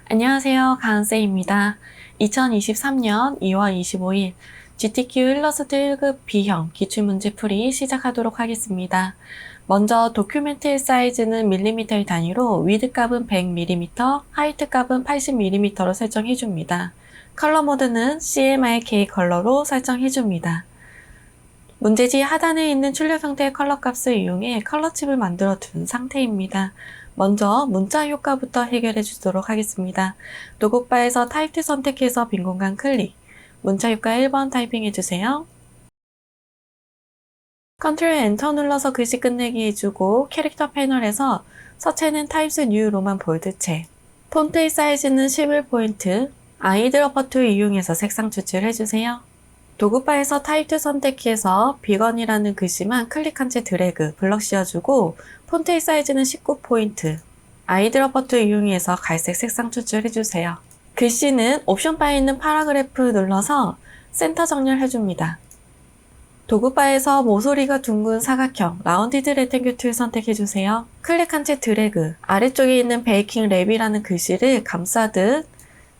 안녕하세요. 가은쌤입니다. 2023년 2월 25일 GTQ 일러스트 1급 B형 기출문제풀이 시작하도록 하겠습니다. 먼저 도큐멘트 사이즈는 밀리미터의 단위로 위드 값은 100mm, 하이트 값은 80mm로 설정해줍니다. 컬러 모드는 CMYK 컬러로 설정해줍니다. 문제지 하단에 있는 출력 형태의 컬러 값을 이용해 컬러 칩을 만들어 둔 상태입니다. 먼저 문자 효과부터 해결해 주도록 하겠습니다. 도구바에서 타입2 선택해서 빈 공간 클릭. 문자 효과 1번 타이핑해 주세요. 컨트롤 엔터 눌러서 글씨 끝내기 해주고 캐릭터 패널에서 서체는 타입스 뉴 로만 볼드체. 폰트의 사이즈는 11포인트. 아이드러퍼 툴 이용해서 색상 추출해 주세요. 도구바에서 타입2 선택해서 비건이라는 글씨만 클릭한 채 드래그, 블럭 씌워주고 폰트의 사이즈는 19포인트. 아이드러퍼 툴 이용해서 갈색 색상 추출해주세요. 글씨는 옵션 바에 있는 파라그래프 눌러서 센터 정렬해줍니다. 도구바에서 모서리가 둥근 사각형, 라운디드 레탱귤 툴 선택해주세요. 클릭한 채 드래그, 아래쪽에 있는 베이킹 랩이라는 글씨를 감싸듯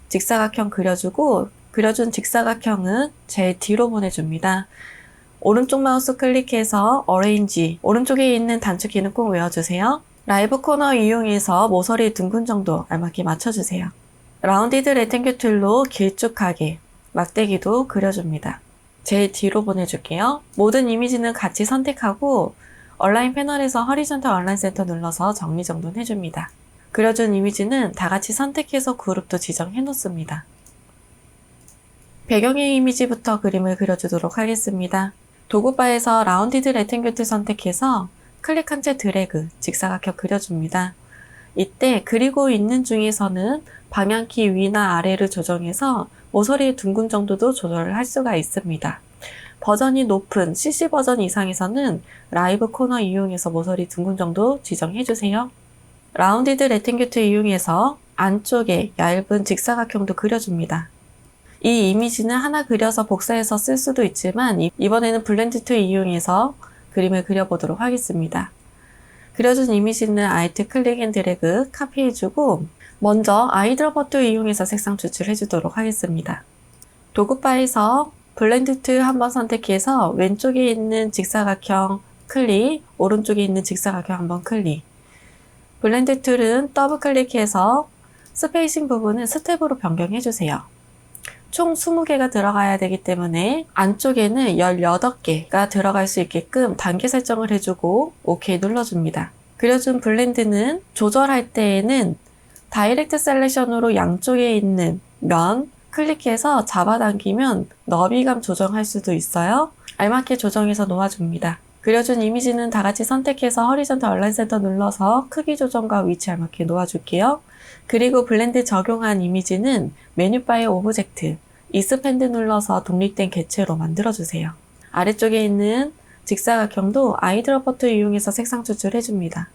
직사각형 그려주고 그려준 직사각형은 제일 뒤로 보내줍니다. 오른쪽 마우스 클릭해서 어레인지, 오른쪽에 있는 단축키는 꼭 외워주세요. 라이브 코너 이용해서 모서리 둥근 정도 알맞게 맞춰주세요. 라운디드 레탱귤 툴로 길쭉하게 막대기도 그려줍니다. 제일 뒤로 보내줄게요. 모든 이미지는 같이 선택하고 얼라인 패널에서 허리전탈 얼라인 센터 눌러서 정리정돈 해줍니다. 그려준 이미지는 다 같이 선택해서 그룹도 지정해 놓습니다. 배경의 이미지부터 그림을 그려주도록 하겠습니다. 도구바에서 라운디드 레탱귤 툴 선택해서 클릭한 채 드래그, 직사각형 그려줍니다. 이때 그리고 있는 중에서는 방향키 위나 아래를 조정해서 모서리의 둥근 정도도 조절을 할 수가 있습니다. 버전이 높은 CC 버전 이상에서는 라이브 코너 이용해서 모서리 둥근 정도 지정해주세요. 라운디드 레탱귤 툴 이용해서 안쪽에 얇은 직사각형도 그려줍니다. 이 이미지는 하나 그려서 복사해서 쓸 수도 있지만 이번에는 블렌드 툴 이용해서 그림을 그려보도록 하겠습니다. 그려준 이미지는 Alt 클릭 앤 드래그 카피해주고 먼저 아이드러퍼 툴 이용해서 색상 추출해주도록 하겠습니다. 도구바에서 블렌드 툴 한번 선택해서 왼쪽에 있는 직사각형 클릭, 오른쪽에 있는 직사각형 한번 클릭. 블렌드 툴은 더블 클릭해서 스페이싱 부분은 스텝으로 변경해주세요. 총 20개가 들어가야 되기 때문에 안쪽에는 18개가 들어갈 수 있게끔 단계 설정을 해주고 OK 눌러줍니다. 그려준 블렌드는 조절할 때에는 다이렉트 셀렉션으로 양쪽에 있는 면 클릭해서 잡아당기면 너비감 조정할 수도 있어요. 알맞게 조정해서 놓아줍니다. 그려준 이미지는 다 같이 선택해서 허리전탈 얼라인 센터 눌러서 크기 조정과 위치 알맞게 놓아줄게요. 그리고 블렌드 적용한 이미지는 메뉴바의 오브젝트, 익스펜드 눌러서 독립된 객체로 만들어주세요. 아래쪽에 있는 직사각형도 아이드러퍼 툴 이용해서 색상 추출해줍니다.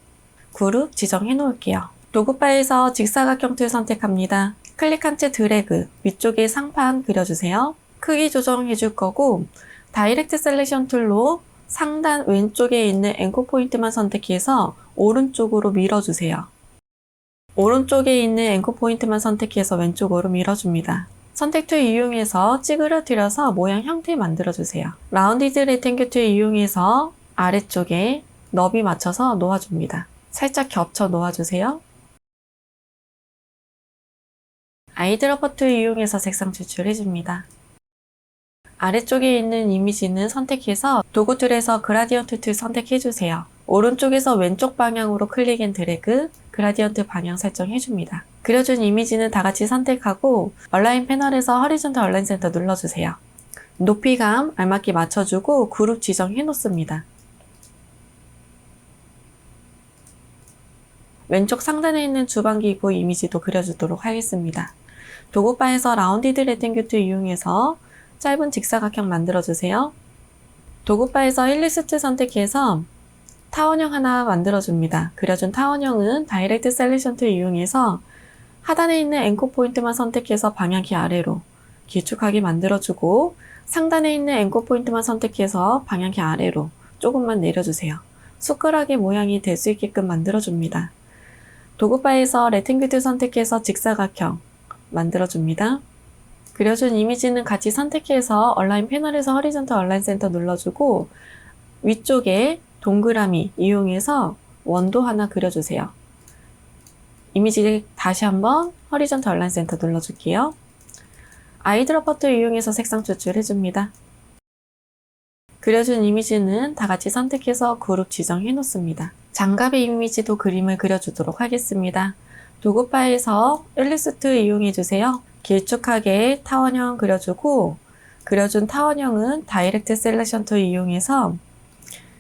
그룹 지정해 놓을게요. 도구바에서 직사각형 툴 선택합니다. 클릭한 채 드래그, 위쪽에 상판 그려주세요. 크기 조정해줄 거고 다이렉트 셀렉션 툴로 상단 왼쪽에 있는 앵커 포인트만 선택해서 오른쪽으로 밀어주세요. 오른쪽에 있는 앵커 포인트만 선택해서 왼쪽으로 밀어줍니다. 선택 툴 이용해서 찌그러뜨려서 모양 형태 만들어주세요. 라운디드 레탱귤 툴 이용해서 아래쪽에 너비 맞춰서 놓아줍니다. 살짝 겹쳐 놓아주세요. 아이드러퍼 툴 이용해서 색상 추출해줍니다. 아래쪽에 있는 이미지는 선택해서 도구 툴에서 그라디언트 툴 선택해주세요. 오른쪽에서 왼쪽 방향으로 클릭 앤 드래그, 그라디언트 방향 설정해줍니다. 그려준 이미지는 다 같이 선택하고 얼라인 패널에서 허리전탈 얼라인 센터 눌러주세요. 높이감 알맞게 맞춰주고 그룹 지정해 놓습니다. 왼쪽 상단에 있는 주방기구 이미지도 그려주도록 하겠습니다. 도구바에서 라운디드 레탱귤 툴 이용해서 짧은 직사각형 만들어주세요. 도구바에서 일리스트 선택해서 타원형 하나 만들어줍니다. 그려준 타원형은 다이렉트 셀렉션 툴 이용해서 하단에 있는 앵커 포인트만 선택해서 방향키 아래로 길쭉하게 만들어주고 상단에 있는 앵커 포인트만 선택해서 방향키 아래로 조금만 내려주세요. 손가락의 모양이 될 수 있게끔 만들어줍니다. 도구바에서 레팅글을 선택해서 직사각형 만들어줍니다. 그려준 이미지는 같이 선택해서 얼라인 패널에서 허리전탈 얼라인 센터 눌러주고 위쪽에 동그라미 이용해서 원도 하나 그려주세요. 이미지 다시 한번 허리전탈 얼라인 센터 눌러줄게요. 아이드롭 버튼 이용해서 색상 추출해줍니다. 그려준 이미지는 다 같이 선택해서 그룹 지정해 놓습니다. 장갑의 이미지도 그림을 그려주도록 하겠습니다. 도구 파일에서 일리스트 이용해주세요. 길쭉하게 타원형 그려주고 그려준 타원형은 다이렉트 셀렉션 툴 이용해서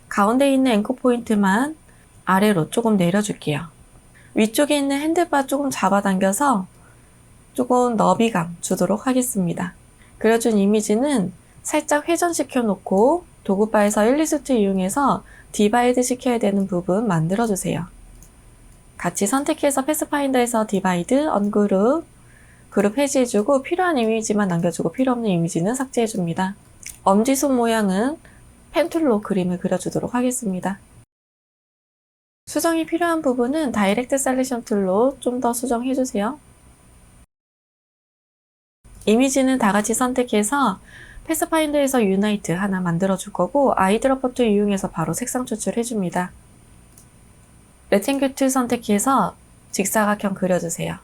가운데 있는 앵커 포인트만 아래로 조금 내려줄게요. 위쪽에 있는 핸들바 조금 잡아당겨서 조금 너비감 주도록 하겠습니다. 그려준 이미지는 살짝 회전시켜 놓고 도구바에서 일리스트 이용해서 디바이드 시켜야 되는 부분 만들어주세요. 같이 선택해서 패스파인더에서 디바이드, 언그룹, 그룹 해지해주고 필요한 이미지만 남겨주고 필요 없는 이미지는 삭제해줍니다. 엄지손 모양은 펜툴로 그림을 그려주도록 하겠습니다. 수정이 필요한 부분은 다이렉트 셀렉션 툴로 좀 더 수정해주세요. 이미지는 다 같이 선택해서 패스파인더에서 유나이트 하나 만들어줄 거고 아이드롭 버튼 이용해서 바로 색상 추출해줍니다. 레팅글 툴 선택해서 직사각형 그려주세요.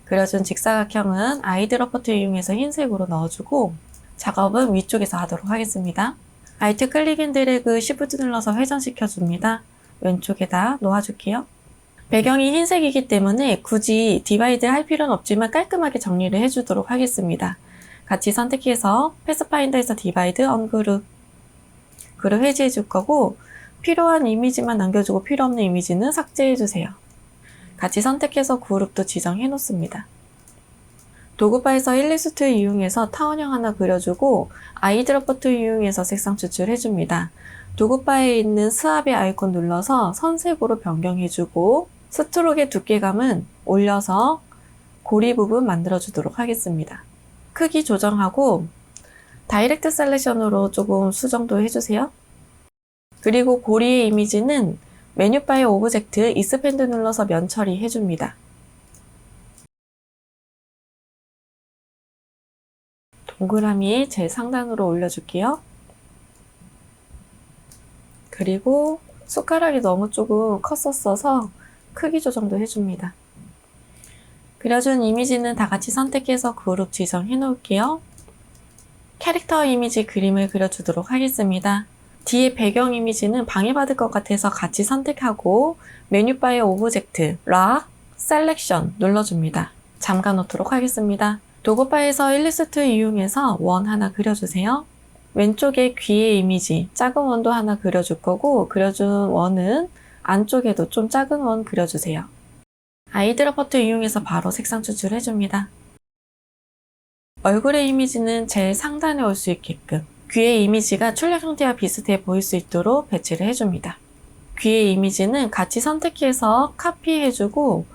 그려준 직사각형은 아이드롭 버튼 이용해서 흰색으로 넣어주고 작업은 위쪽에서 하도록 하겠습니다. Alt 클릭 앤 드래그 Shift 눌러서 회전시켜줍니다. 왼쪽에다 놓아줄게요. 배경이 흰색이기 때문에 굳이 디바이드를 할 필요는 없지만 깔끔하게 정리를 해주도록 하겠습니다. 같이 선택해서 패스파인더에서 디바이드, 언그룹, 그룹 해지해 줄 거고 필요한 이미지만 남겨주고 필요 없는 이미지는 삭제해 주세요. 같이 선택해서 그룹도 지정해 놓습니다. 도구바에서 일리스트 이용해서 타원형 하나 그려주고 아이드롭 버튼 이용해서 색상 추출해 줍니다. 도구바에 있는 스왑의 아이콘 눌러서 선색으로 변경해주고 스트로크의 두께감은 올려서 고리 부분 만들어 주도록 하겠습니다. 크기 조정하고 다이렉트 셀렉션으로 조금 수정도 해주세요. 그리고 고리의 이미지는 메뉴바의 오브젝트 익스펜드 눌러서 면 처리해줍니다. 동그라미 제일 상단으로 올려줄게요. 그리고 숟가락이 너무 조금 컸었어서 크기 조정도 해줍니다. 그려준 이미지는 다 같이 선택해서 그룹 지정해 놓을게요. 캐릭터 이미지 그림을 그려주도록 하겠습니다. 뒤에 배경 이미지는 방해받을 것 같아서 같이 선택하고 메뉴바의 오브젝트, 락, 셀렉션 눌러줍니다. 잠가 놓도록 하겠습니다. 도구바에서 일리스트 이용해서 원 하나 그려주세요. 왼쪽에 귀의 이미지, 작은 원도 하나 그려줄 거고 그려준 원은 안쪽에도 좀 작은 원 그려주세요. 아이드롭 버튼 이용해서 바로 색상 추출해줍니다. 얼굴의 이미지는 제일 상단에 올 수 있게끔 귀의 이미지가 출력 형태와 비슷해 보일 수 있도록 배치를 해줍니다. 귀의 이미지는 같이 선택해서 카피해주고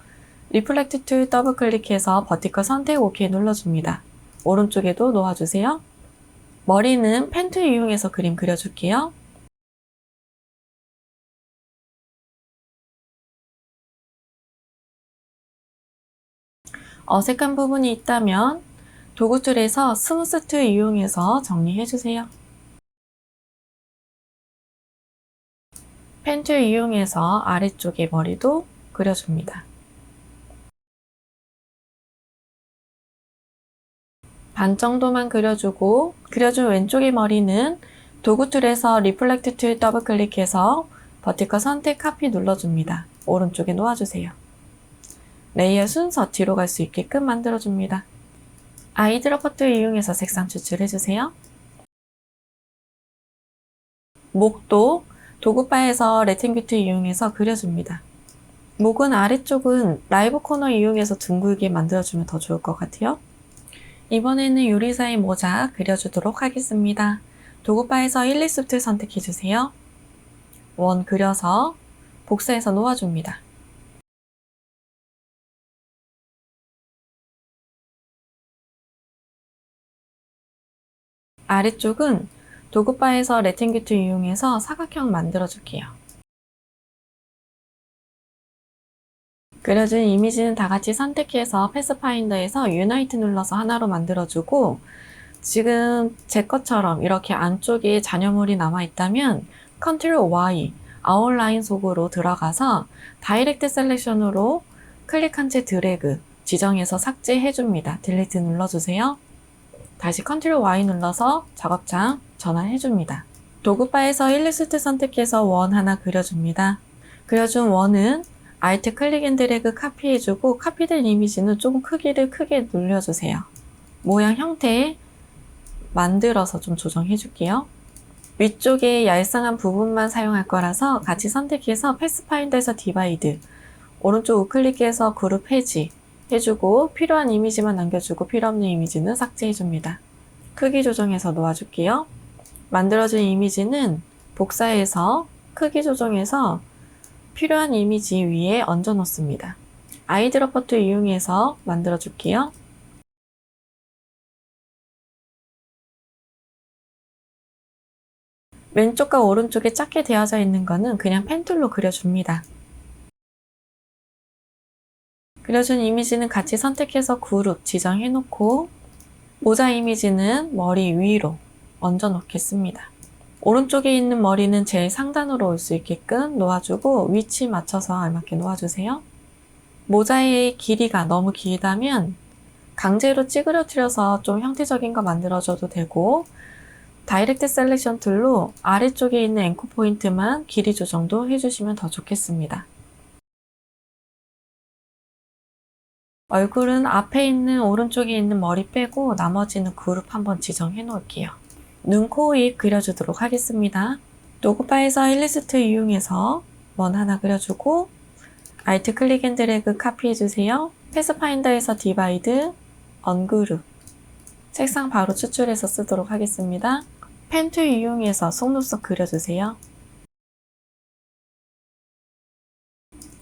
리플렉트 툴 더블 클릭해서 버티컬 선택 OK 눌러줍니다. 오른쪽에도 놓아주세요. 머리는 펜 툴 이용해서 그림 그려줄게요. 어색한 부분이 있다면 도구 툴에서 스무스 툴 이용해서 정리해주세요. 펜 툴 이용해서 아래쪽에 머리도 그려줍니다. 반 정도만 그려주고 그려준 왼쪽의 머리는 도구 툴에서 리플렉트 툴 더블 클릭해서 버티컬 선택 카피 눌러줍니다. 오른쪽에 놓아주세요. 레이어 순서 뒤로 갈 수 있게끔 만들어줍니다. 아이드롭 버튼 이용해서 색상 추출해주세요. 목도 도구바에서 레팅글 툴 이용해서 그려줍니다. 목은 아래쪽은 라이브 코너 이용해서 둥글게 만들어주면 더 좋을 것 같아요. 이번에는 요리사의 모자 그려주도록 하겠습니다. 도구바에서 일리스트 선택해주세요. 원 그려서 복사해서 놓아줍니다. 아래쪽은 도구바에서 레팅글 툴 이용해서 사각형 만들어줄게요. 그려준 이미지는 다 같이 선택해서 패스파인더에서 유나이트 눌러서 하나로 만들어주고, 지금 제 것처럼 이렇게 안쪽에 잔여물이 남아있다면 컨트롤 Y, 아웃라인 속으로 들어가서 다이렉트 셀렉션으로 클릭한 채 드래그 지정해서 삭제해줍니다. 딜리트 눌러주세요. 다시 컨트롤 Y 눌러서 작업창 전환해줍니다. 도구바에서 일리스트 선택해서 원 하나 그려줍니다. 그려준 원은 Alt 클릭 앤 드래그 카피해주고 카피된 이미지는 조금 크기를 크게 눌려주세요. 모양 형태 만들어서 좀 조정해줄게요. 위쪽에 얄쌍한 부분만 사용할 거라서 같이 선택해서 패스파인더에서 디바이드, 오른쪽 우클릭해서 그룹 해지 해주고 필요한 이미지만 남겨주고 필요 없는 이미지는 삭제해줍니다. 크기 조정해서 놓아줄게요. 만들어진 이미지는 복사해서 크기 조정해서 필요한 이미지 위에 얹어 놓습니다. 아이드롭 툴 이용해서 만들어 줄게요. 왼쪽과 오른쪽에 작게 되어져 있는 거는 그냥 펜툴로 그려줍니다. 그려준 이미지는 같이 선택해서 그룹 지정해 놓고 모자 이미지는 머리 위로 얹어 놓겠습니다. 오른쪽에 있는 머리는 제일 상단으로 올 수 있게끔 놓아주고 위치 맞춰서 알맞게 놓아주세요. 모자의 길이가 너무 길다면 강제로 찌그러뜨려서 좀 형태적인 거 만들어줘도 되고 다이렉트 셀렉션 툴로 아래쪽에 있는 앵커 포인트만 길이 조정도 해주시면 더 좋겠습니다. 얼굴은 앞에 있는 오른쪽에 있는 머리 빼고 나머지는 그룹 한번 지정해 놓을게요. 눈, 코, 입 그려주도록 하겠습니다. 도구바에서 일리스트 이용해서 원 하나 그려주고 Alt 클릭 앤 드래그 카피해주세요. 패스파인더에서 디바이드, 언그룹 색상 바로 추출해서 쓰도록 하겠습니다. 펜 툴 이용해서 속눈썹 그려주세요.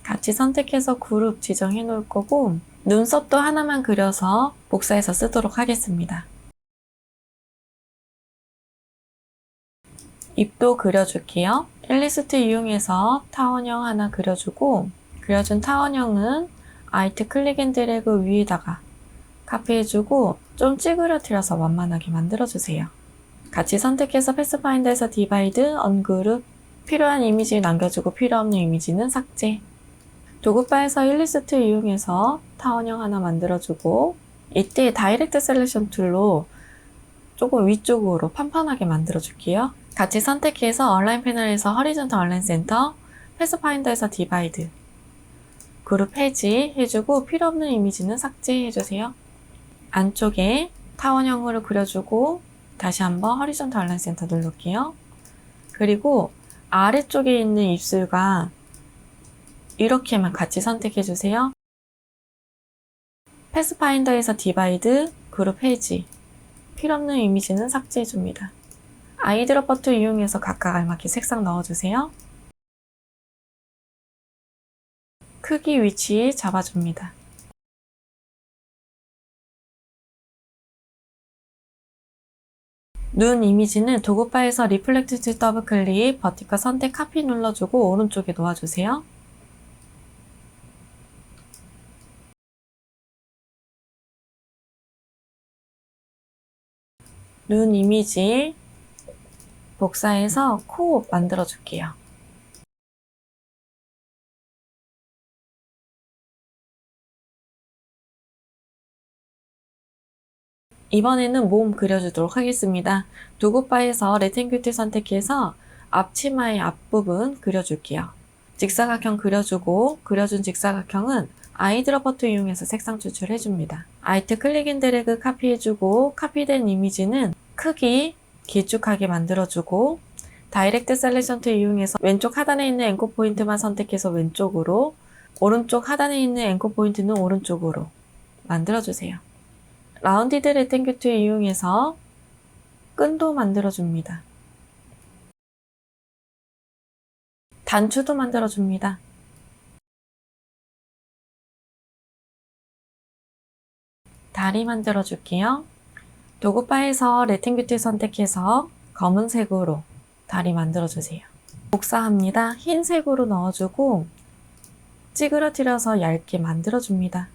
같이 선택해서 그룹 지정해 놓을 거고 눈썹도 하나만 그려서 복사해서 쓰도록 하겠습니다. 입도 그려줄게요. 일리스트 이용해서 타원형 하나 그려주고 그려준 타원형은 Alt 클릭 앤 드래그 위에다가 카피해주고 좀 찌그러뜨려서 완만하게 만들어주세요. 같이 선택해서 패스파인더에서 디바이드, 언그룹 필요한 이미지 남겨주고 필요 없는 이미지는 삭제. 도구바에서 일리스트 이용해서 타원형 하나 만들어주고 이때 다이렉트 셀렉션 툴로 조금 위쪽으로 판판하게 만들어줄게요. 같이 선택해서 얼라인 패널에서 허리존탈 얼라인 센터, 패스파인더에서 디바이드, 그룹 해지 해주고 필요 없는 이미지는 삭제해주세요. 안쪽에 타원형으로 그려주고 다시 한번 허리존탈 얼라인 센터 누를게요. 그리고 아래쪽에 있는 입술과 이렇게만 같이 선택해주세요. 패스파인더에서 디바이드, 그룹 해지 필요 없는 이미지는 삭제해줍니다. 아이드롭 버튼 이용해서 각각 알맞게 색상 넣어주세요. 크기 위치 잡아줍니다. 눈 이미지는 도구바에서 리플렉트 툴 더블 클릭, 버티컬 선택 카피 눌러주고 오른쪽에 놓아주세요. 눈 이미지 복사해서 코 만들어 줄게요. 이번에는 몸 그려주도록 하겠습니다. 도구바에서 레탱글 툴 선택해서 앞치마의 앞부분 그려줄게요. 직사각형 그려주고 그려준 직사각형은 아이드롭 버튼 이용해서 색상 추출해줍니다. Alt 클릭 앤 드래그 카피해주고 카피된 이미지는 크기 길쭉하게 만들어주고 다이렉트 셀렉션 툴 이용해서 왼쪽 하단에 있는 앵커 포인트만 선택해서 왼쪽으로 오른쪽 하단에 있는 앵커 포인트는 오른쪽으로 만들어주세요. 라운디드 레탱글 툴 이용해서 끈도 만들어줍니다. 단추도 만들어줍니다. 다리 만들어줄게요. 도구바에서 레탱글 툴 선택해서 검은색으로 다리 만들어주세요. 복사합니다. 흰색으로 넣어주고 찌그러뜨려서 얇게 만들어줍니다.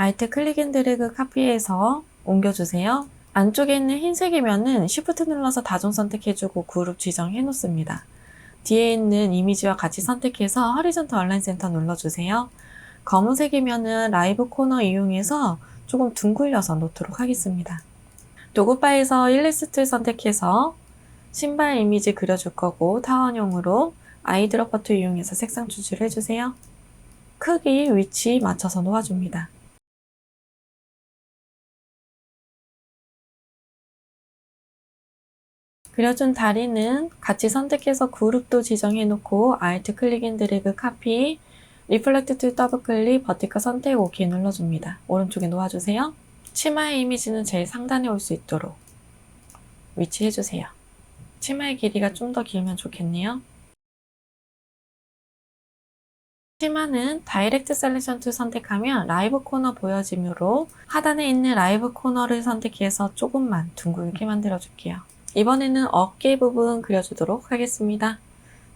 Alt 클릭 앤 드래그 카피해서 옮겨주세요. 안쪽에 있는 흰색의 면은 Shift 눌러서 다중 선택해주고 그룹 지정해 놓습니다. 뒤에 있는 이미지와 같이 선택해서 허리존털 얼라인 센터 눌러주세요. 검은색의 면은 라이브 코너 이용해서 조금 둥글려서 놓도록 하겠습니다. 도구 바에서 일리스트 선택해서 신발 이미지 그려줄 거고 타원형으로 아이드롭 툴 이용해서 색상 추출해주세요. 크기, 위치 맞춰서 놓아줍니다. 그려준 다리는 같이 선택해서 그룹도 지정해놓고 Alt 클릭 앤 드래그 카피, 리플렉트 툴 더블 클릭, 버티컬 선택 OK 눌러줍니다. 오른쪽에 놓아주세요. 치마의 이미지는 제일 상단에 올 수 있도록 위치해주세요. 치마의 길이가 좀 더 길면 좋겠네요. 치마는 다이렉트 셀렉션 툴 선택하면 라이브 코너 보여지므로 하단에 있는 라이브 코너를 선택해서 조금만 둥글게 만들어줄게요. 이번에는 어깨 부분 그려주도록 하겠습니다.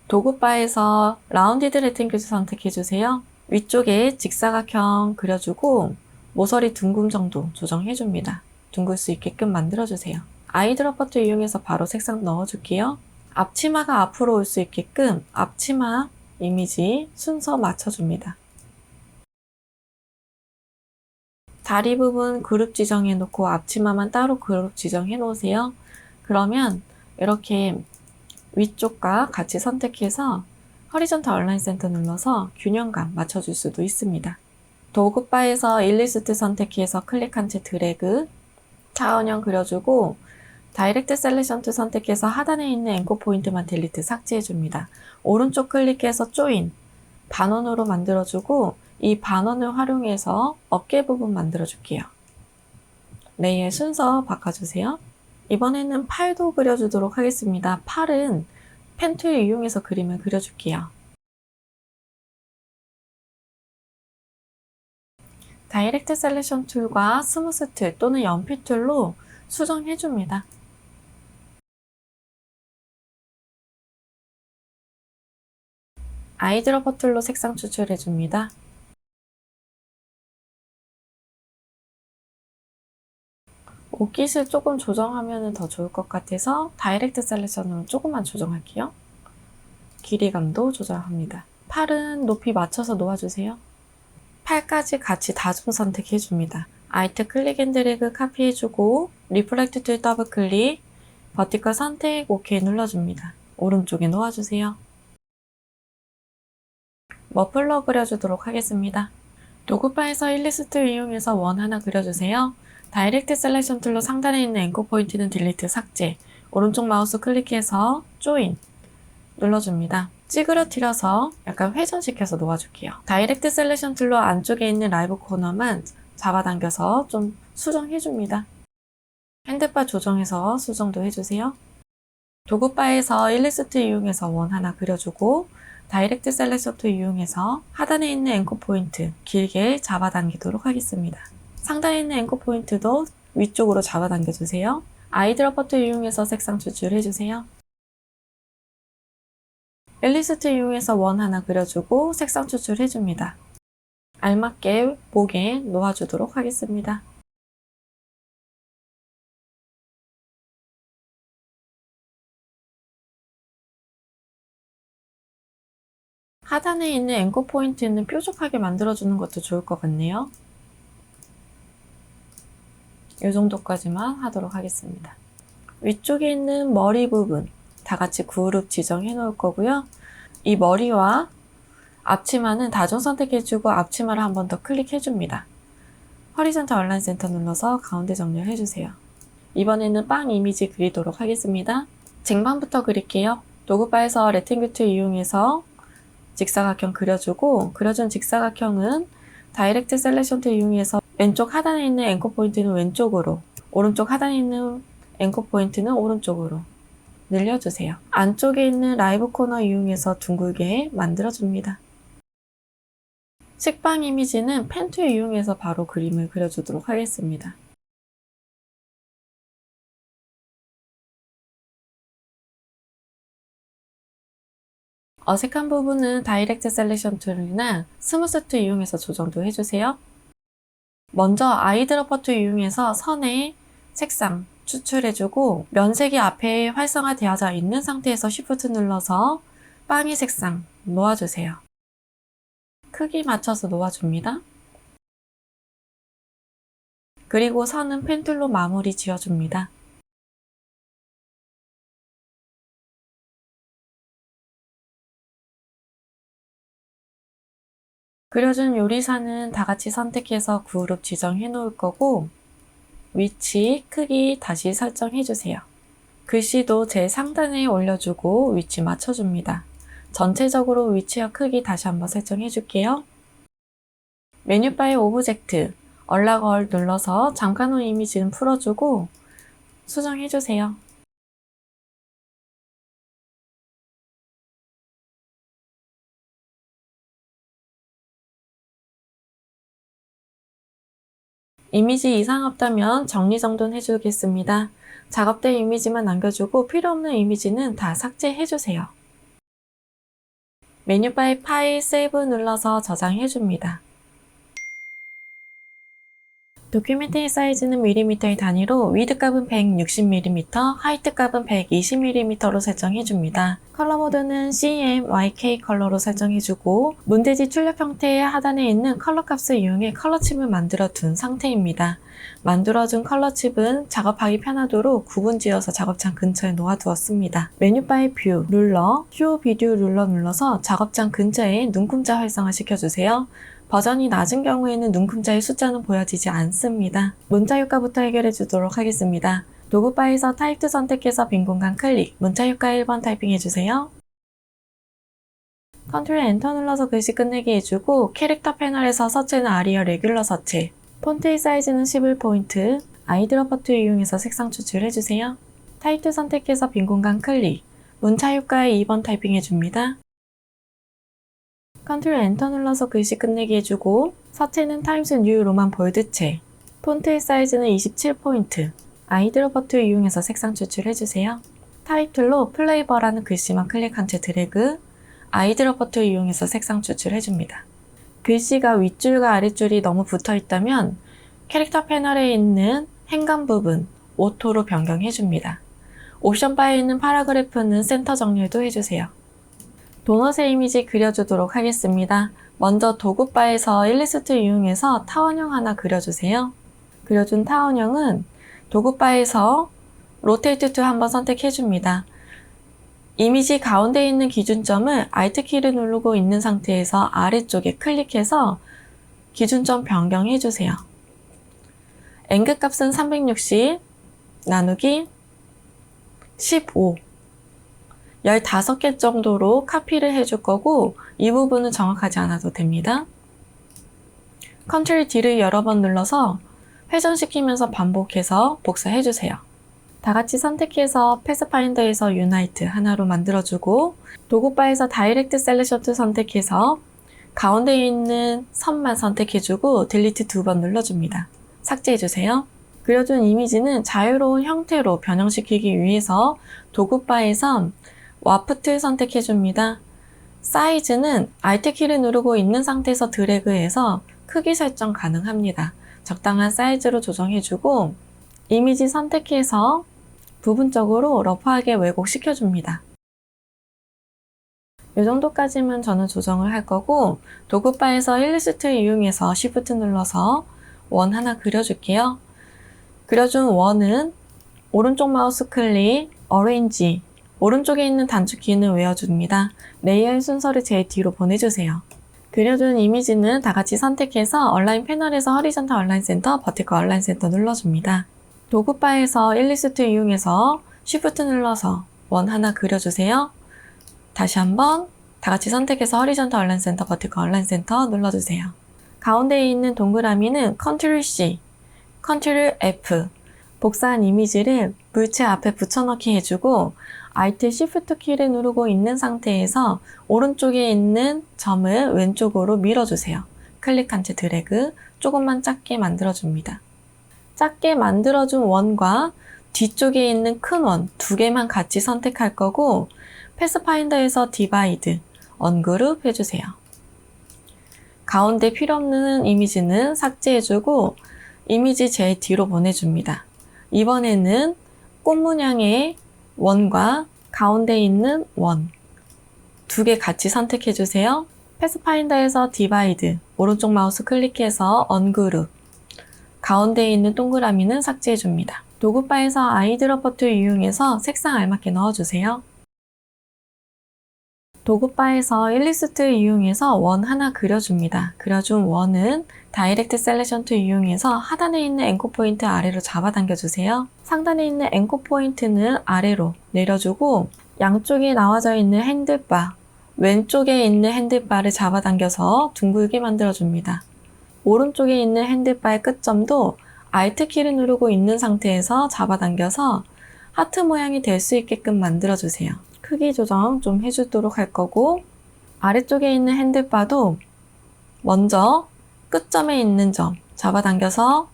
도구바에서 라운디드 레팅글 선택해주세요. 위쪽에 직사각형 그려주고 모서리 둥금 정도 조정해줍니다. 둥글 수 있게끔 만들어주세요. 아이드롭 툴 이용해서 바로 색상 넣어줄게요. 앞치마가 앞으로 올 수 있게끔 앞치마 이미지 순서 맞춰줍니다. 다리 부분 그룹 지정해 놓고 앞치마만 따로 그룹 지정해 놓으세요. 그러면 이렇게 위쪽과 같이 선택해서 허리존털 얼라인 센터 눌러서 균형감 맞춰줄 수도 있습니다. 도구바에서 일리스트 선택해서 클릭한 채 드래그, 타원형 그려주고 다이렉트 셀렉션 툴 선택해서 하단에 있는 앵커 포인트만 딜리트 삭제해줍니다. 오른쪽 클릭해서 조인, 반원으로 만들어주고 이 반원을 활용해서 어깨 부분 만들어줄게요. 레이의 순서 바꿔주세요. 이번에는 팔도 그려주도록 하겠습니다. 팔은 펜 툴 이용해서 그림을 그려줄게요. 다이렉트 셀렉션 툴과 스무스 툴 또는 연필 툴로 수정해줍니다. 아이드롭 툴로 색상 추출해줍니다. 옷깃을 조금 조정하면 더 좋을 것 같아서 다이렉트 셀렉션으로 조금만 조정할게요. 길이감도 조절합니다. 팔은 높이 맞춰서 놓아주세요. 팔까지 같이 다중 선택해줍니다. Alt 클릭 앤 드래그 카피해주고 리플렉트 툴 더블 클릭, 버티컬 선택 OK 눌러줍니다. 오른쪽에 놓아주세요. 머플러 그려주도록 하겠습니다. 도구바에서 일리스트 이용해서 원 하나 그려주세요. 다이렉트 셀렉션 툴로 상단에 있는 앵커 포인트는 딜리트 삭제, 오른쪽 마우스 클릭해서 조인 눌러줍니다. 찌그러뜨려서 약간 회전시켜서 놓아줄게요. 다이렉트 셀렉션 툴로 안쪽에 있는 라이브 코너만 잡아당겨서 좀 수정해줍니다. 핸드바 조정해서 수정도 해주세요. 도구바에서 일리스트 이용해서 원 하나 그려주고 다이렉트 셀렉션 툴 이용해서 하단에 있는 앵커 포인트 길게 잡아당기도록 하겠습니다. 상단에 있는 앵커 포인트도 위쪽으로 잡아당겨주세요. 아이드롭 툴 이용해서 색상 추출해주세요. 일리스트 이용해서 원 하나 그려주고 색상 추출해줍니다. 알맞게 목에 놓아주도록 하겠습니다. 하단에 있는 앵커 포인트는 뾰족하게 만들어주는 것도 좋을 것 같네요. 이 정도까지만 하도록 하겠습니다. 위쪽에 있는 머리 부분 다 같이 그룹 지정해 놓을 거고요. 이 머리와 앞치마는 다중 선택해주고 앞치마를 한 번 더 클릭해줍니다. 허리존털 얼라인 센터 눌러서 가운데 정렬해주세요. 이번에는 빵 이미지 그리도록 하겠습니다. 쟁반부터 그릴게요. 도구바에서 레팅글 툴 이용해서 직사각형 그려주고 그려준 직사각형은 다이렉트 셀렉션 툴 이용해서 왼쪽 하단에 있는 앵커 포인트는 왼쪽으로, 오른쪽 하단에 있는 앵커 포인트는 오른쪽으로 늘려주세요. 안쪽에 있는 라이브 코너 이용해서 둥글게 만들어줍니다. 식빵 이미지는 펜 툴 이용해서 바로 그림을 그려주도록 하겠습니다. 어색한 부분은 다이렉트 셀렉션 툴이나 스무스 툴 이용해서 조정도 해주세요. 먼저 아이드로퍼 툴 이용해서 선의 색상 추출해주고 면색이 앞에 활성화되어져 있는 상태에서 Shift 눌러서 빵의 색상 놓아주세요. 크기 맞춰서 놓아줍니다. 그리고 선은 펜툴로 마무리 지어줍니다. 그려준 요리사는 다같이 선택해서 그룹 지정해 놓을 거고 위치, 크기 다시 설정해 주세요. 글씨도 제 상단에 올려주고 위치 맞춰줍니다. 전체적으로 위치와 크기 다시 한번 설정해 줄게요. 메뉴바의 오브젝트, 얼락얼 눌러서 잠깐 후 이미지는 풀어주고 수정해 주세요. 이미지 이상 없다면 정리정돈 해주겠습니다. 작업된 이미지만 남겨주고 필요 없는 이미지는 다 삭제해주세요. 메뉴바의 파일, 세이브 눌러서 저장해줍니다. 도큐멘트의 사이즈는 밀리미터의 단위로 위드 값은 160mm, 하이트 값은 120mm로 설정해줍니다. 컬러 모드는 CMYK 컬러로 설정해주고 문대지 출력 형태의 하단에 있는 컬러 값을 이용해 컬러 칩을 만들어 둔 상태입니다. 만들어준 컬러 칩은 작업하기 편하도록 구분지어서 작업장 근처에 놓아두었습니다. 메뉴바의 뷰 룰러, 쇼 비디오 룰러 눌러서 작업장 근처에 눈금자 활성화 시켜주세요. 버전이 낮은 경우에는 눈금자의 숫자는 보여지지 않습니다. 문자 효과부터 해결해 주도록 하겠습니다. 도구바에서 타입2 선택해서 빈 공간 클릭, 문자 효과 1번 타이핑해주세요. 컨트롤 엔터 눌러서 글씨 끝내기 해주고 캐릭터 패널에서 서체는 아리얼 레귤러 서체, 폰트의 사이즈는 11포인트, 아이드로퍼 툴 이용해서 색상 추출해주세요. 타입2 선택해서 빈 공간 클릭, 문자 효과에 2번 타이핑해줍니다. 컨트롤 엔터 눌러서 글씨 끝내기 해주고 서체는 타임스 뉴 로만 볼드체, 폰트의 사이즈는 27포인트, 아이드로퍼 툴 이용해서 색상 추출해주세요. 타입 툴로 플레이버라는 글씨만 클릭한 채 드래그, 아이드로퍼 툴 이용해서 색상 추출해줍니다. 글씨가 윗줄과 아랫줄이 너무 붙어있다면 캐릭터 패널에 있는 행간 부분 오토로 변경해줍니다. 옵션 바에 있는 파라그래프는 센터 정렬도 해주세요. 도넛의 이미지 그려주도록 하겠습니다. 먼저 도구바에서 일리스트 이용해서 타원형 하나 그려주세요. 그려준 타원형은 도구바에서 로테이트 툴 한번 선택해줍니다. 이미지 가운데 있는 기준점을 Alt 키를 누르고 있는 상태에서 아래쪽에 클릭해서 기준점 변경해주세요. 앵글 값은 360 나누기 15 15개 정도로 카피를 해줄 거고 이 부분은 정확하지 않아도 됩니다. Ctrl D를 여러 번 눌러서 회전시키면서 반복해서 복사해주세요. 다같이 선택해서 패스파인더에서 유나이트 하나로 만들어주고 도구바에서 다이렉트 셀렉션 툴 선택해서 가운데에 있는 선만 선택해주고 딜리트 2번 눌러줍니다. 삭제해주세요. 그려준 이미지는 자유로운 형태로 변형시키기 위해서 도구바에서 와프 툴 선택해줍니다. 사이즈는 Alt 키를 누르고 있는 상태에서 드래그해서 크기 설정 가능합니다. 적당한 사이즈로 조정해주고 이미지 선택해서 부분적으로 러프하게 왜곡시켜줍니다. 이 정도까지만 저는 조정을 할 거고 도구바에서 일리스트 이용해서 Shift 눌러서 원 하나 그려줄게요. 그려준 원은 오른쪽 마우스 클릭, 어레인지 오른쪽에 있는 단축키는 외워줍니다. 레이어의 순서를 제일 뒤로 보내주세요. 그려준 이미지는 다같이 선택해서 얼라인 패널에서 허리전탈 얼라인 센터, 버티컬 얼라인 센터 눌러줍니다. 도구바에서 일리스트 이용해서 Shift 눌러서 원 하나 그려주세요. 다시 한번 다같이 선택해서 허리전탈 얼라인 센터, 버티컬 얼라인 센터 눌러주세요. 가운데에 있는 동그라미는 Ctrl C, Ctrl F 복사한 이미지를 물체 앞에 붙여넣기 해주고 Alt Shift 키를 누르고 있는 상태에서 오른쪽에 있는 점을 왼쪽으로 밀어주세요. 클릭한 채 드래그, 조금만 작게 만들어줍니다. 작게 만들어준 원과 뒤쪽에 있는 큰 원 두 개만 같이 선택할 거고 패스파인더에서 디바이드, 언그룹 해주세요. 가운데 필요 없는 이미지는 삭제해주고 이미지 제일 뒤로 보내줍니다. 이번에는 꽃 문양의 원과 가운데 있는 원 두 개 같이 선택해주세요. 패스파인더에서 디바이드, 오른쪽 마우스 클릭해서 언그룹, 가운데에 있는 동그라미는 삭제해줍니다. 도구바에서 아이드로퍼2 이용해서 색상 알맞게 넣어주세요. 도구바에서 일리스트 이용해서 원 하나 그려줍니다. 그려준 원은 다이렉트 셀렉션 툴 이용해서 하단에 있는 앵커 포인트 아래로 잡아당겨주세요. 상단에 있는 앵커 포인트는 아래로 내려주고 양쪽에 나와져 있는 핸들바, 왼쪽에 있는 핸들바를 잡아당겨서 둥글게 만들어줍니다. 오른쪽에 있는 핸들바의 끝점도 Alt키를 누르고 있는 상태에서 잡아당겨서 하트 모양이 될 수 있게끔 만들어주세요. 크기 조정 좀 해주도록 할 거고 아래쪽에 있는 핸들바도 먼저 끝점에 있는 점 잡아당겨서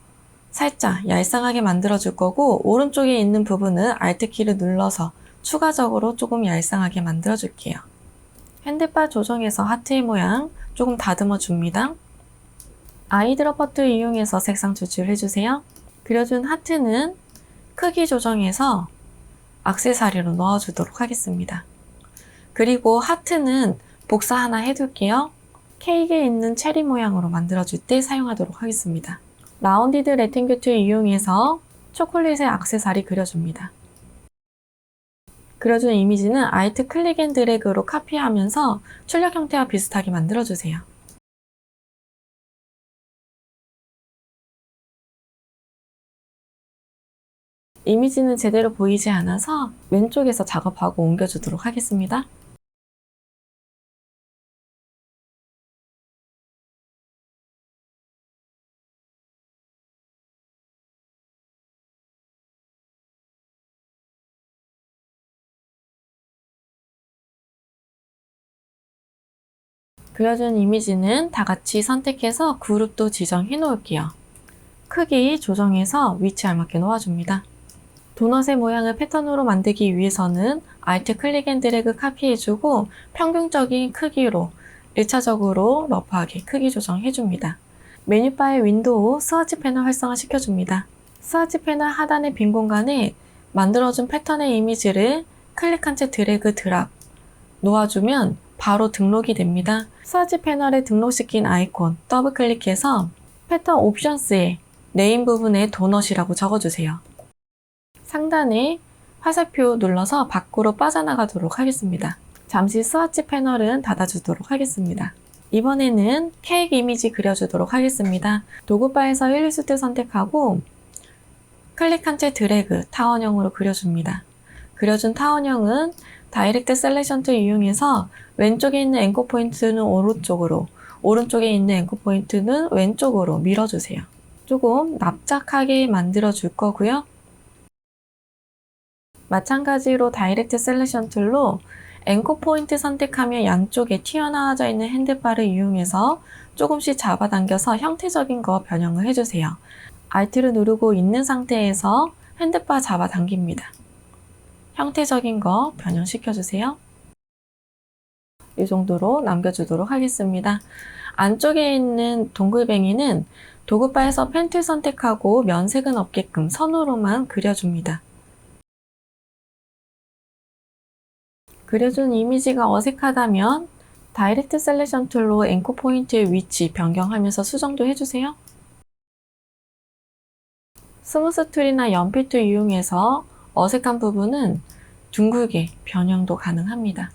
살짝 얄쌍하게 만들어줄 거고 오른쪽에 있는 부분은 Alt키를 눌러서 추가적으로 조금 얄쌍하게 만들어줄게요. 핸들바 조정해서 하트의 모양 조금 다듬어 줍니다. 아이드로퍼2 이용해서 색상 추출해주세요. 그려준 하트는 크기 조정해서 액세서리로 넣어주도록 하겠습니다. 그리고 하트는 복사 하나 해둘게요. 케이크에 있는 체리 모양으로 만들어줄 때 사용하도록 하겠습니다. 라운디드 레팅글 툴 이용해서 초콜릿의 액세서리 그려줍니다. 그려준 이미지는 Alt 클릭 앤 드래그로 카피하면서 출력 형태와 비슷하게 만들어주세요. 이미지는 제대로 보이지 않아서 왼쪽에서 작업하고 옮겨주도록 하겠습니다. 그려준 이미지는 다 같이 선택해서 그룹도 지정해 놓을게요. 크기 조정해서 위치 알맞게 놓아줍니다. 도넛의 모양을 패턴으로 만들기 위해서는 Alt 클릭 앤 드래그 카피해주고 평균적인 크기로 1차적으로 러프하게 크기 조정해줍니다. 메뉴바의 윈도우 스와치 패널 활성화 시켜줍니다. 스와치 패널 하단의 빈 공간에 만들어준 패턴의 이미지를 클릭한 채 드래그 드랍 놓아주면 바로 등록이 됩니다. 스와치 패널에 등록시킨 아이콘 더블 클릭해서 패턴 옵션스에 네임 부분에 도넛이라고 적어주세요. 상단에 화살표 눌러서 밖으로 빠져나가도록 하겠습니다. 잠시 스와치 패널은 닫아주도록 하겠습니다. 이번에는 케이크 이미지 그려주도록 하겠습니다. 도구바에서 일리스트 선택하고 클릭한 채 드래그 타원형으로 그려줍니다. 그려준 타원형은 다이렉트 셀렉션 툴 이용해서 왼쪽에 있는 앵커 포인트는 오른쪽으로, 오른쪽에 있는 앵커 포인트는 왼쪽으로 밀어주세요. 조금 납작하게 만들어 줄 거고요. 마찬가지로 다이렉트 셀렉션 툴로 앵커 포인트 선택하면 양쪽에 튀어나와져 있는 핸들바를 이용해서 조금씩 잡아당겨서 형태적인 거 변형을 해주세요. Alt를 누르고 있는 상태에서 핸들바 잡아당깁니다. 형태적인 거 변형시켜주세요. 이 정도로 남겨주도록 하겠습니다. 안쪽에 있는 동글뱅이는 도구바에서 펜툴 선택하고 면색은 없게끔 선으로만 그려줍니다. 그려준 이미지가 어색하다면 다이렉트 셀렉션 툴로 앵커 포인트의 위치 변경하면서 수정도 해주세요. 스무스 툴이나 연필 툴 이용해서 어색한 부분은 둥글게 변형도 가능합니다.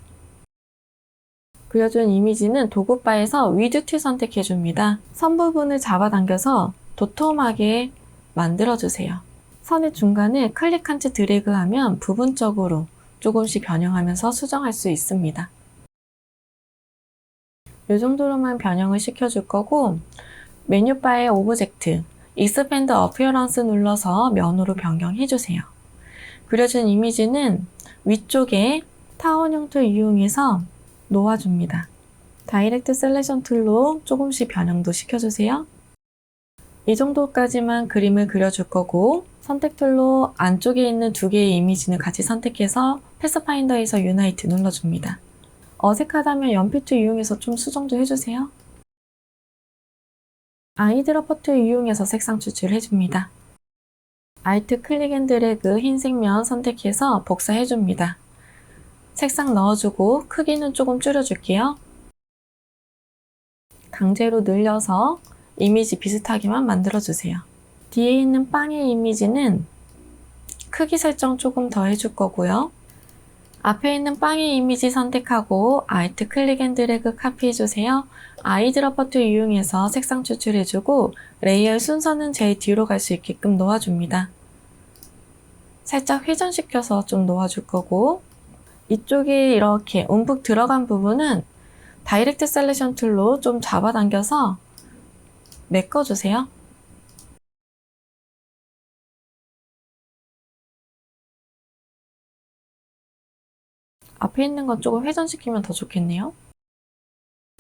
그려준 이미지는 도구바에서 위드 툴 선택해줍니다. 선 부분을 잡아당겨서 도톰하게 만들어주세요. 선의 중간을 클릭한 채 드래그하면 부분적으로 조금씩 변형하면서 수정할 수 있습니다. 이 정도로만 변형을 시켜줄 거고 메뉴바의 오브젝트, 익스펜드 어피어런스 눌러서 면으로 변경해주세요. 그려준 이미지는 위쪽에 타원형 툴 이용해서 놓아줍니다. 다이렉트 셀렉션 툴로 조금씩 변형도 시켜주세요. 이 정도까지만 그림을 그려줄 거고 선택 툴로 안쪽에 있는 두 개의 이미지는 같이 선택해서 패스파인더에서 유나이트 눌러줍니다. 어색하다면 연필 이용해서 좀 수정도 해주세요. 아이드러퍼 이용해서 색상 추출해줍니다. Alt 클릭 앤 드래그 흰색 면 선택해서 복사해줍니다. 색상 넣어주고 크기는 조금 줄여줄게요. 강제로 늘려서 이미지 비슷하게만 만들어주세요. 뒤에 있는 빵의 이미지는 크기 설정 조금 더 해줄 거고요. 앞에 있는 빵의 이미지 선택하고 Alt 클릭 앤 드래그 카피해주세요. 아이드러퍼 이용해서 색상 추출해주고 레이어 순서는 제일 뒤로 갈 수 있게끔 놓아줍니다. 살짝 회전시켜서 좀 놓아줄 거고, 이쪽에 이렇게 움푹 들어간 부분은 다이렉트 셀렉션 툴로 좀 잡아당겨서 메꿔주세요. 앞에 있는 건 조금 회전시키면 더 좋겠네요.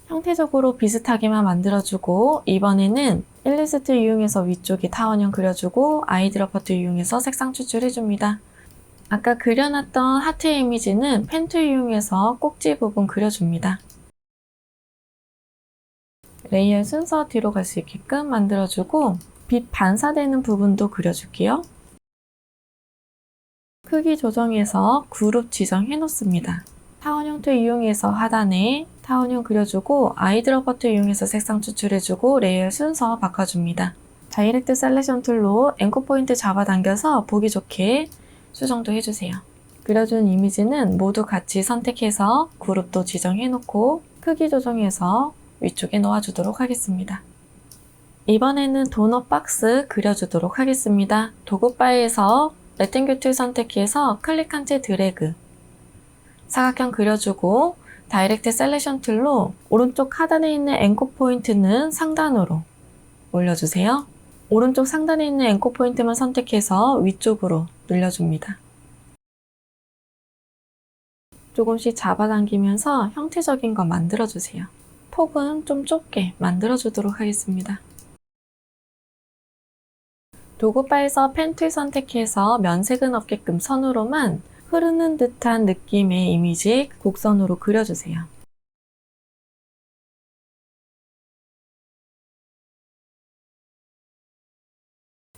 형태적으로 비슷하게만 만들어주고, 이번에는 일리스트 이용해서 위쪽에 타원형 그려주고 아이드러퍼 이용해서 색상 추출해줍니다. 아까 그려놨던 하트 이미지는 펜 툴 이용해서 꼭지 부분 그려줍니다. 레이어 순서 뒤로 갈 수 있게끔 만들어주고 빛 반사되는 부분도 그려줄게요. 크기 조정해서 그룹 지정해 놓습니다. 타원형 툴 이용해서 하단에 타원형 그려주고 아이드러퍼 이용해서 색상 추출해주고 레이어 순서 바꿔줍니다. 다이렉트 셀렉션 툴로 앵커 포인트 잡아당겨서 보기 좋게 수정도 해주세요. 그려준 이미지는 모두 같이 선택해서 그룹도 지정해 놓고 크기 조정해서 위쪽에 놓아주도록 하겠습니다. 이번에는 도넛 박스 그려주도록 하겠습니다. 도구바에서 레탱글 툴 선택해서 클릭한 채 드래그 사각형 그려주고 다이렉트 셀렉션 툴로 오른쪽 하단에 있는 앵커 포인트는 상단으로 올려주세요. 오른쪽 상단에 있는 앵커 포인트만 선택해서 위쪽으로 늘려줍니다. 조금씩 잡아당기면서 형태적인 거 만들어주세요. 폭은 좀 좁게 만들어주도록 하겠습니다. 도구바에서 펜 툴 선택해서 면색은 없게끔 선으로만 흐르는 듯한 느낌의 이미지 곡선으로 그려주세요.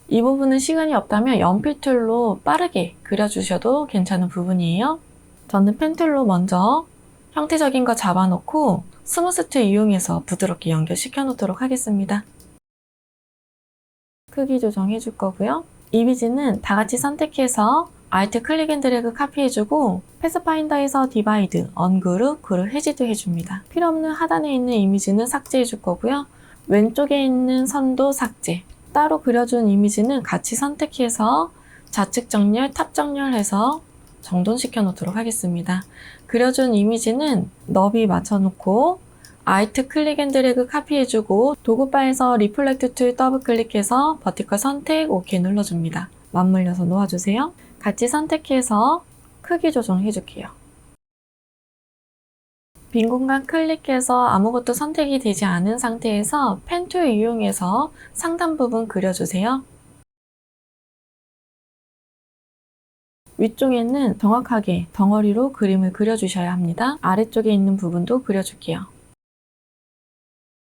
이 부분은 시간이 없다면 연필 툴로 빠르게 그려주셔도 괜찮은 부분이에요. 저는 펜 툴로 먼저 형태적인 거 잡아놓고 스무스 툴 이용해서 부드럽게 연결시켜 놓도록 하겠습니다. 크기 조정해 줄 거고요. 이미지는 다 같이 선택해서 Alt 클릭 앤 드래그 카피해주고 패스파인더에서 디바이드, 언그룹, 그룹 해지도 해줍니다. 필요 없는 하단에 있는 이미지는 삭제해 줄 거고요. 왼쪽에 있는 선도 삭제. 따로 그려준 이미지는 같이 선택해서 좌측 정렬, 탑 정렬해서 정돈시켜 놓도록 하겠습니다. 그려준 이미지는 너비 맞춰놓고 Alt 클릭 앤 드래그 카피해주고 도구바에서 리플렉트 툴 더블 클릭해서 버티컬 선택 OK 눌러줍니다. 맞물려서 놓아주세요. 같이 선택해서 크기 조정해줄게요. 빈 공간 클릭해서 아무것도 선택이 되지 않은 상태에서 펜 툴 이용해서 상단 부분 그려주세요. 위쪽에는 정확하게 덩어리로 그림을 그려주셔야 합니다. 아래쪽에 있는 부분도 그려줄게요.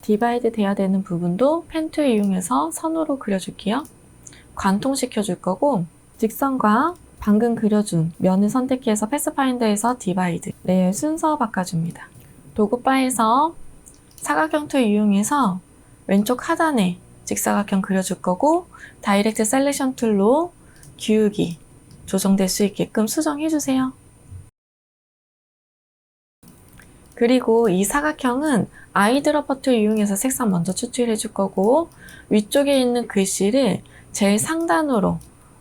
디바이드 돼야 되는 부분도 펜 툴 이용해서 선으로 그려줄게요. 관통시켜 줄 거고 직선과 방금 그려준 면을 선택해서 패스파인더에서 디바이드, 레이어 순서 바꿔줍니다. 도구바에서 사각형 툴 이용해서 왼쪽 하단에 직사각형 그려줄 거고 다이렉트 셀렉션 툴로 기울기 조정될 수 있게끔 수정해주세요. 그리고 이 사각형은 아이드러퍼 툴 이용해서 색상 먼저 추출해 줄 거고 위쪽에 있는 글씨를 제일 상단으로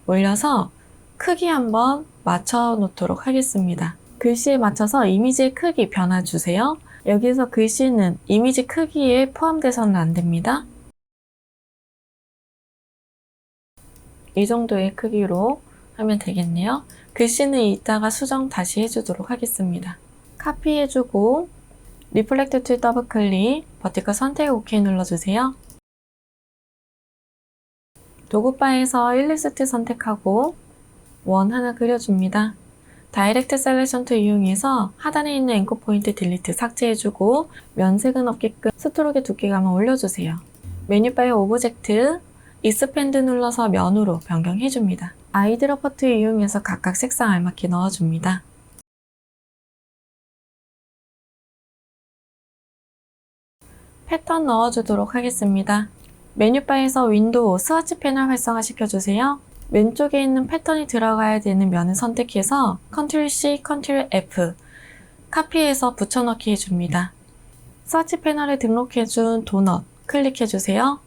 올려서 크기 한번 맞춰 놓도록 하겠습니다. 글씨에 맞춰서 이미지의 크기 변화 주세요. 여기서 글씨는 이미지 크기에 포함돼서는 안 됩니다. 이 정도의 크기로 하면 되겠네요. 글씨는 이따가 수정 다시 해주도록 하겠습니다. 카피해주고 리플렉트 툴 더블 클릭, 버티컬 선택 OK 눌러주세요. 도구바에서 일리스트 선택하고 원 하나 그려줍니다. 다이렉트 셀렉션 툴 이용해서 하단에 있는 앵커 포인트 딜리트 삭제해주고 면색은 없게끔 스트로크의 두께감을 올려주세요. 메뉴바의 오브젝트, 익스펜드 눌러서 면으로 변경해줍니다. 아이드러퍼 툴 이용해서 각각 색상 알맞게 넣어줍니다. 패턴 넣어주도록 하겠습니다. 메뉴바에서 윈도우 스와치 패널 활성화시켜주세요. 왼쪽에 있는 패턴이 들어가야 되는 면을 선택해서 Ctrl+C, Ctrl+F 카피해서 붙여넣기 해줍니다. 스와치 패널에 등록해준 도넛 클릭해주세요.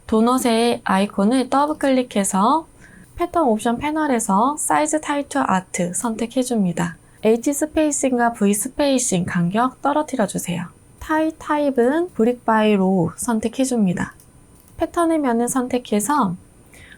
도넛의 아이콘을 더블 클릭해서 패턴 옵션 패널에서 사이즈 타이틀 아트 선택해줍니다. H 스페이싱과 V 스페이싱 간격 떨어뜨려주세요. 타입은 브릭 바이 로우 선택해줍니다. 패턴의 면을 선택해서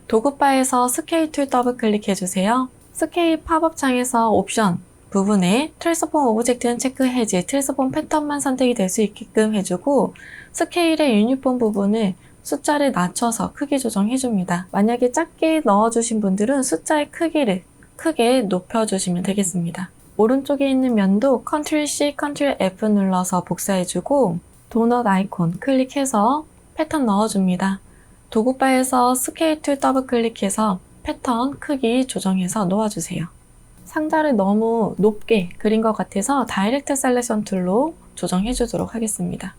도구바에서 스케일 툴 더블 클릭해주세요. 스케일 팝업 창에서 옵션 부분에 트랜스폼 오브젝트는 체크 해제, 트랜스폼 패턴만 선택이 될 수 있게끔 해주고 스케일의 유니폼 부분을 숫자를 낮춰서 크기 조정해줍니다. 만약에 작게 넣어주신 분들은 숫자의 크기를 크게 높여주시면 되겠습니다. 오른쪽에 있는 면도 Ctrl+C, Ctrl+F 눌러서 복사해주고 도넛 아이콘 클릭해서 패턴 넣어줍니다. 도구바에서 스케일 툴 더블 클릭해서 패턴 크기 조정해서 놓아주세요. 상자를 너무 높게 그린 것 같아서 다이렉트 셀렉션 툴로 조정해 주도록 하겠습니다.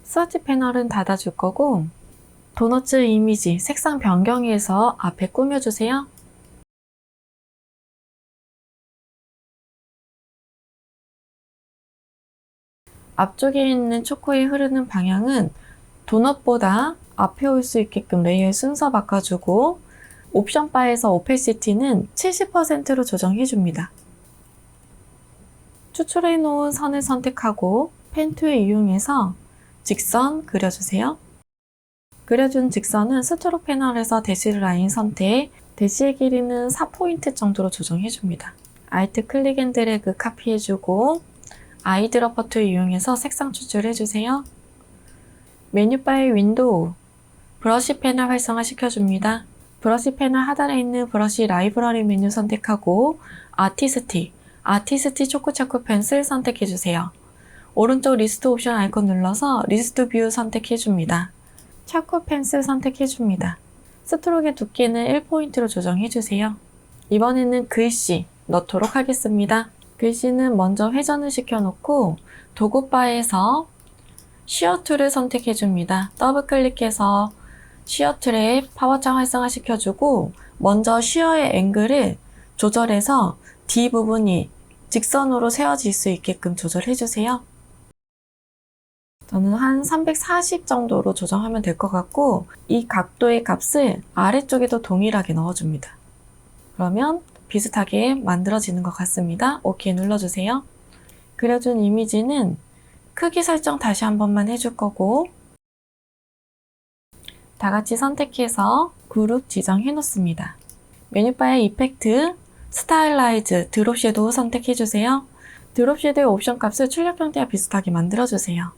스와치 패널은 닫아줄 거고 도너츠 이미지 색상 변경해서 앞에 꾸며주세요. 앞쪽에 있는 초코에 흐르는 방향은 도넛보다 앞에 올 수 있게끔 레이어의 순서 바꿔주고 옵션 바에서 오페시티는 70%로 조정해줍니다. 추출해 놓은 선을 선택하고 펜 툴 이용해서 직선 그려주세요. 그려준 직선은 스트로크 패널에서 대시 라인 선택, 대시의 길이는 4포인트 정도로 조정해줍니다. Alt 클릭 앤 드래그 카피해주고 아이드러퍼 툴 이용해서 색상 추출해주세요. 메뉴바의 윈도우, 브러쉬 패널 활성화 시켜줍니다. 브러쉬 패널 하단에 있는 브러쉬 라이브러리 메뉴 선택하고 아티스티 초코차코 펜슬 선택해주세요. 오른쪽 리스트 옵션 아이콘 눌러서 리스트 뷰 선택해줍니다. 차코 펜슬 선택해줍니다. 스트로크의 두께는 1포인트로 조정해주세요. 이번에는 글씨 넣도록 하겠습니다. 글씨는 먼저 회전을 시켜놓고 도구바에서 쉬어 툴을 선택해줍니다. 더블 클릭해서 쉬어 툴에 파워창 활성화 시켜주고 먼저 쉬어의 앵글을 조절해서 D 부분이 직선으로 세워질 수 있게끔 조절해주세요. 저는 한 340 정도로 조정하면 될 것 같고 이 각도의 값을 아래쪽에도 동일하게 넣어줍니다. 그러면 비슷하게 만들어지는 것 같습니다. OK 눌러주세요. 그려준 이미지는 크기 설정 다시 한 번만 해줄 거고 다 같이 선택해서 그룹 지정해 놓습니다. 메뉴바의 이펙트, 스타일라이즈, 드롭 섀도우 선택해주세요. 드롭 섀도우의 옵션 값을 출력 형태와 비슷하게 만들어주세요.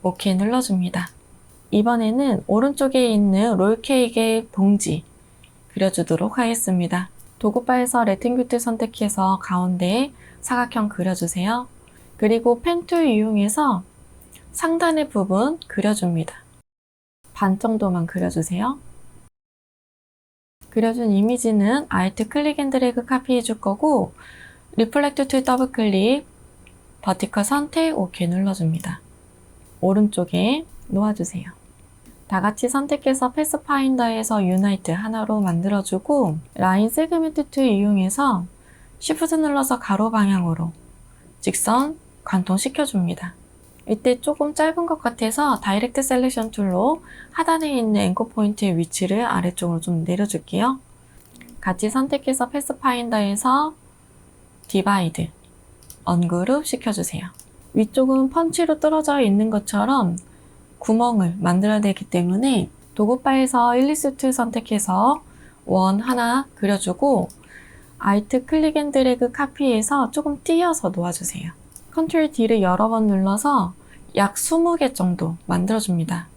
OK 눌러줍니다. 이번에는 오른쪽에 있는 롤케이크의 봉지 그려주도록 하겠습니다. 도구바에서 레팅큐트 선택해서 가운데에 사각형 그려주세요. 그리고 펜 툴 이용해서 상단의 부분 그려줍니다. 반 정도만 그려주세요. 그려준 이미지는 Alt 클릭 앤 드래그 카피해 줄 거고 리플렉트 툴 더블 클릭, 버티컬 선택, OK 눌러줍니다. 오른쪽에 놓아주세요. 다 같이 선택해서 패스파인더에서 유나이트 하나로 만들어주고 라인 세그멘트 툴 이용해서 Shift 눌러서 가로 방향으로 직선 관통시켜줍니다. 이때 조금 짧은 것 같아서 다이렉트 셀렉션 툴로 하단에 있는 앵커 포인트의 위치를 아래쪽으로 좀 내려줄게요. 같이 선택해서 패스파인더에서 디바이드, 언그룹 시켜주세요. 위쪽은 펀치로 떨어져 있는 것처럼 구멍을 만들어야 되기 때문에 도구바에서 일리스 툴 선택해서 원 하나 그려주고 Alt 클릭 앤 드래그 카피해서 조금 띄어서 놓아주세요. Ctrl D를 여러 번 눌러서 약 20개 정도 만들어줍니다.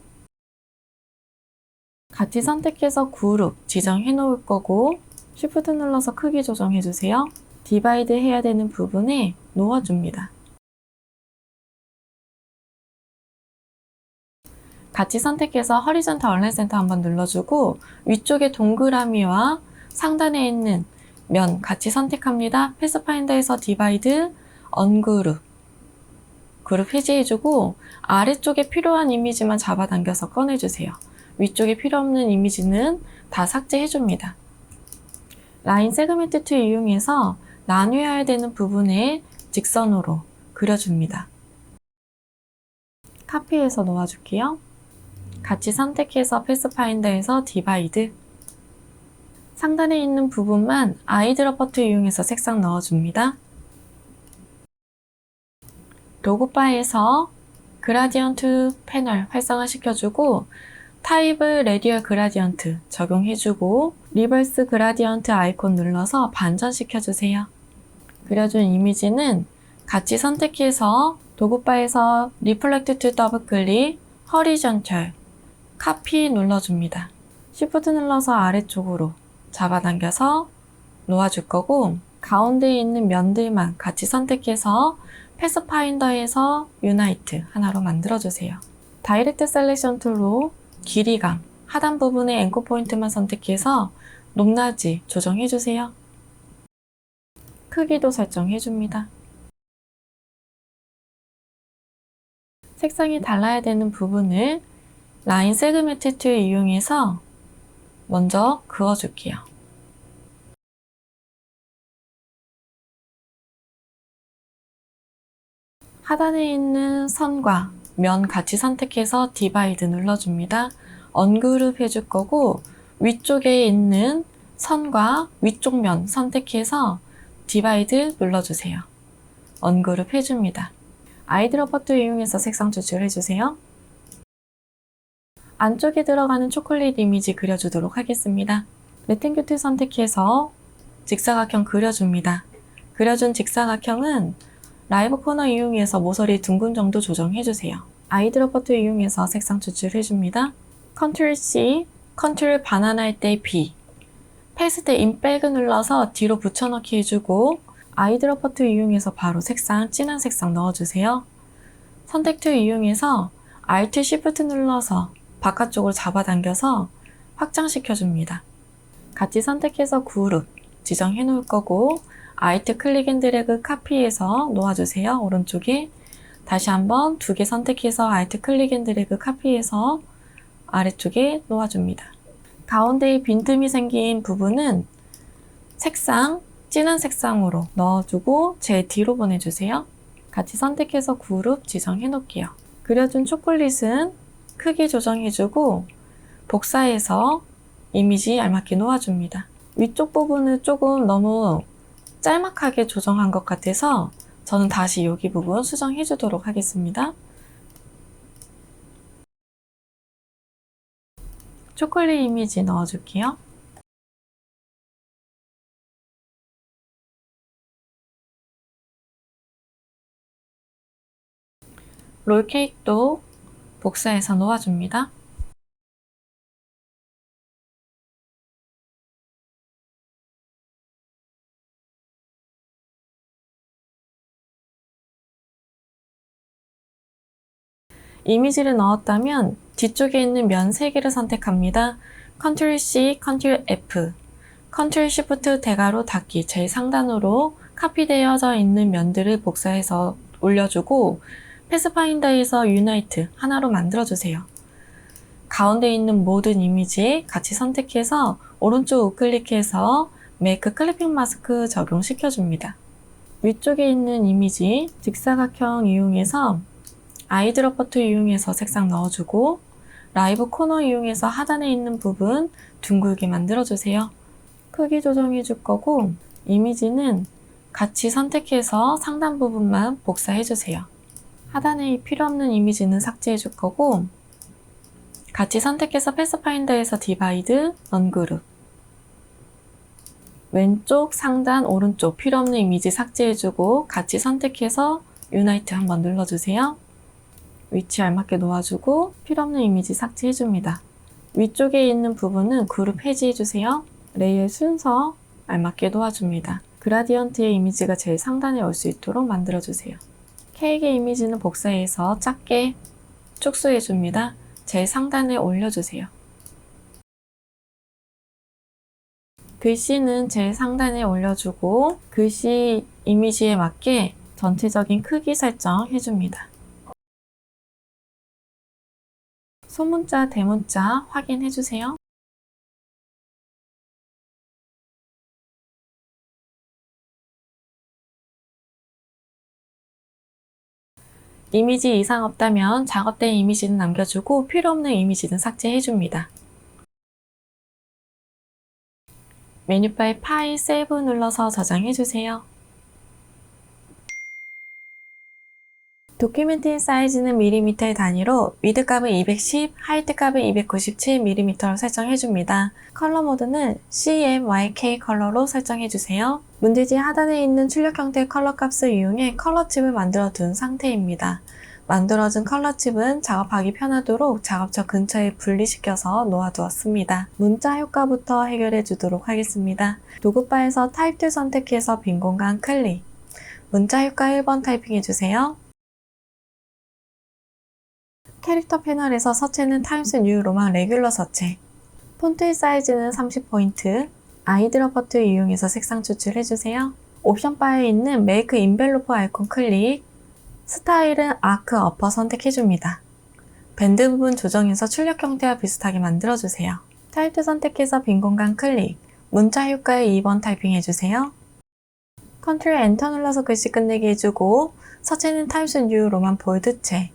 같이 선택해서 그룹 지정해 놓을 거고 Shift 눌러서 크기 조정해 주세요. 디바이드 해야 되는 부분에 놓아줍니다. 같이 선택해서 허리전탈 얼라인 센터 한번 눌러주고 위쪽에 동그라미와 상단에 있는 면 같이 선택합니다. 패스파인더에서 디바이드, 언그룹, 그룹 해제해주고 아래쪽에 필요한 이미지만 잡아당겨서 꺼내주세요. 위쪽에 필요 없는 이미지는 다 삭제해줍니다. 라인 세그멘트 툴 이용해서 나누어야 되는 부분에 직선으로 그려줍니다. 카피해서 놓아줄게요. 같이 선택해서 패스파인더에서 디바이드, 상단에 있는 부분만 아이드러퍼 툴 이용해서 색상 넣어줍니다. 도구바에서 그라디언트 패널 활성화시켜주고 타입을 레디얼 그라디언트 적용해주고 리버스 그라디언트 아이콘 눌러서 반전시켜주세요. 그려준 이미지는 같이 선택해서 도구바에서 리플렉트 툴 더블클릭, 허리전털, 카피 눌러줍니다. Shift 눌러서 아래쪽으로 잡아당겨서 놓아줄 거고 가운데에 있는 면들만 같이 선택해서 패스파인더에서 유나이트 하나로 만들어주세요. 다이렉트 셀렉션 툴로 길이감, 하단 부분의 앵커 포인트만 선택해서 높낮이 조정해주세요. 크기도 설정해줍니다. 색상이 달라야 되는 부분을 라인 세그멘트 툴 이용해서 먼저 그어줄게요. 하단에 있는 선과 면 같이 선택해서 디바이드 눌러줍니다. 언그룹 해줄 거고 위쪽에 있는 선과 위쪽 면 선택해서 디바이드 눌러주세요. 언그룹 해줍니다. 아이드러퍼 툴 이용해서 색상 조절해주세요. 안쪽에 들어가는 초콜릿 이미지 그려주도록 하겠습니다. 레탱귤 툴 선택해서 직사각형 그려줍니다. 그려준 직사각형은 라이브 코너 이용해서 모서리 둥근 정도 조정해주세요. 아이드러퍼 툴 이용해서 색상 추출해줍니다. 컨트롤 C, 컨트롤 반환할 때 B, 패스트 인백 눌러서 뒤로 붙여넣기 해주고 아이드러퍼 툴 이용해서 바로 색상, 진한 색상 넣어주세요. 선택 툴 이용해서 Alt Shift 눌러서 바깥쪽으로 잡아당겨서 확장시켜줍니다. 같이 선택해서 그룹 지정해 놓을 거고 Alt 클릭 앤 드래그 카피해서 놓아주세요. 오른쪽에 다시 한번 두 개 선택해서 Alt 클릭 앤 드래그 카피해서 아래쪽에 놓아줍니다. 가운데에 빈틈이 생긴 부분은 색상, 진한 색상으로 넣어주고 제 뒤로 보내주세요. 같이 선택해서 그룹 지정해 놓을게요. 그려준 초콜릿은 크기 조정해주고 복사해서 이미지 알맞게 놓아줍니다. 위쪽 부분을 조금 너무 짤막하게 조정한 것 같아서 저는 다시 여기 부분 수정해 주도록 하겠습니다. 초콜릿 이미지 넣어줄게요. 롤케이크도 복사해서 놓아줍니다. 이미지를 넣었다면 뒤쪽에 있는 면 3개를 선택합니다. Ctrl C, Ctrl F, Ctrl Shift 대괄호 닫기 제일 상단으로 카피되어져 있는 면들을 복사해서 올려주고 패스파인더에서 유나이트 하나로 만들어주세요. 가운데 있는 모든 이미지 같이 선택해서 오른쪽 우클릭해서 메이크 클리핑 마스크 적용시켜줍니다. 위쪽에 있는 이미지 직사각형 이용해서 아이드러퍼 툴 이용해서 색상 넣어주고 라이브 코너 이용해서 하단에 있는 부분 둥글게 만들어주세요. 크기 조정해 줄 거고 이미지는 같이 선택해서 상단 부분만 복사해 주세요. 하단에 필요 없는 이미지는 삭제해 줄 거고 같이 선택해서 패스파인더에서 디바이드, 언그룹 왼쪽, 상단, 오른쪽 필요 없는 이미지 삭제해 주고 같이 선택해서 유나이트 한번 눌러주세요. 위치 알맞게 놓아주고 필요 없는 이미지 삭제해줍니다. 위쪽에 있는 부분은 그룹 해지해주세요. 레이어의 순서 알맞게 놓아줍니다. 그라디언트의 이미지가 제일 상단에 올 수 있도록 만들어주세요. 케이크의 이미지는 복사해서 작게 축소해줍니다. 제일 상단에 올려주세요. 글씨는 제일 상단에 올려주고 글씨 이미지에 맞게 전체적인 크기 설정 해줍니다. 소문자, 대문자 확인해주세요. 이미지 이상 없다면 작업된 이미지는 남겨주고 필요 없는 이미지는 삭제해줍니다. 메뉴바에 파일, 세이브 눌러서 저장해주세요. 도큐멘트 사이즈는 밀리미터의 단위로 위드 값은 210, 하이트 값은 297mm로 설정해줍니다. 컬러 모드는 CMYK 컬러로 설정해주세요. 문제지 하단에 있는 출력 형태의 컬러 값을 이용해 컬러칩을 만들어 둔 상태입니다. 만들어진 컬러칩은 작업하기 편하도록 작업처 근처에 분리시켜서 놓아두었습니다. 문자 효과부터 해결해 주도록 하겠습니다. 도구바에서 타입2 선택해서 빈 공간 클릭. 문자 효과 1번 타이핑해주세요. 캐릭터 패널에서 서체는 타임스 뉴 로만 레귤러 서체, 폰트의 사이즈는 30포인트, 아이드롭 버튼을 이용해서 색상 추출해주세요. 옵션 바에 있는 메이크 인벨로프 아이콘 클릭, 스타일은 아크 어퍼 선택해줍니다. 밴드 부분 조정해서 출력 형태와 비슷하게 만들어주세요. 타입2 선택해서 빈 공간 클릭, 문자 효과에 2번 타이핑해주세요. 컨트롤 엔터 눌러서 글씨 끝내게 해주고 서체는 타임스 뉴 로만 볼드체,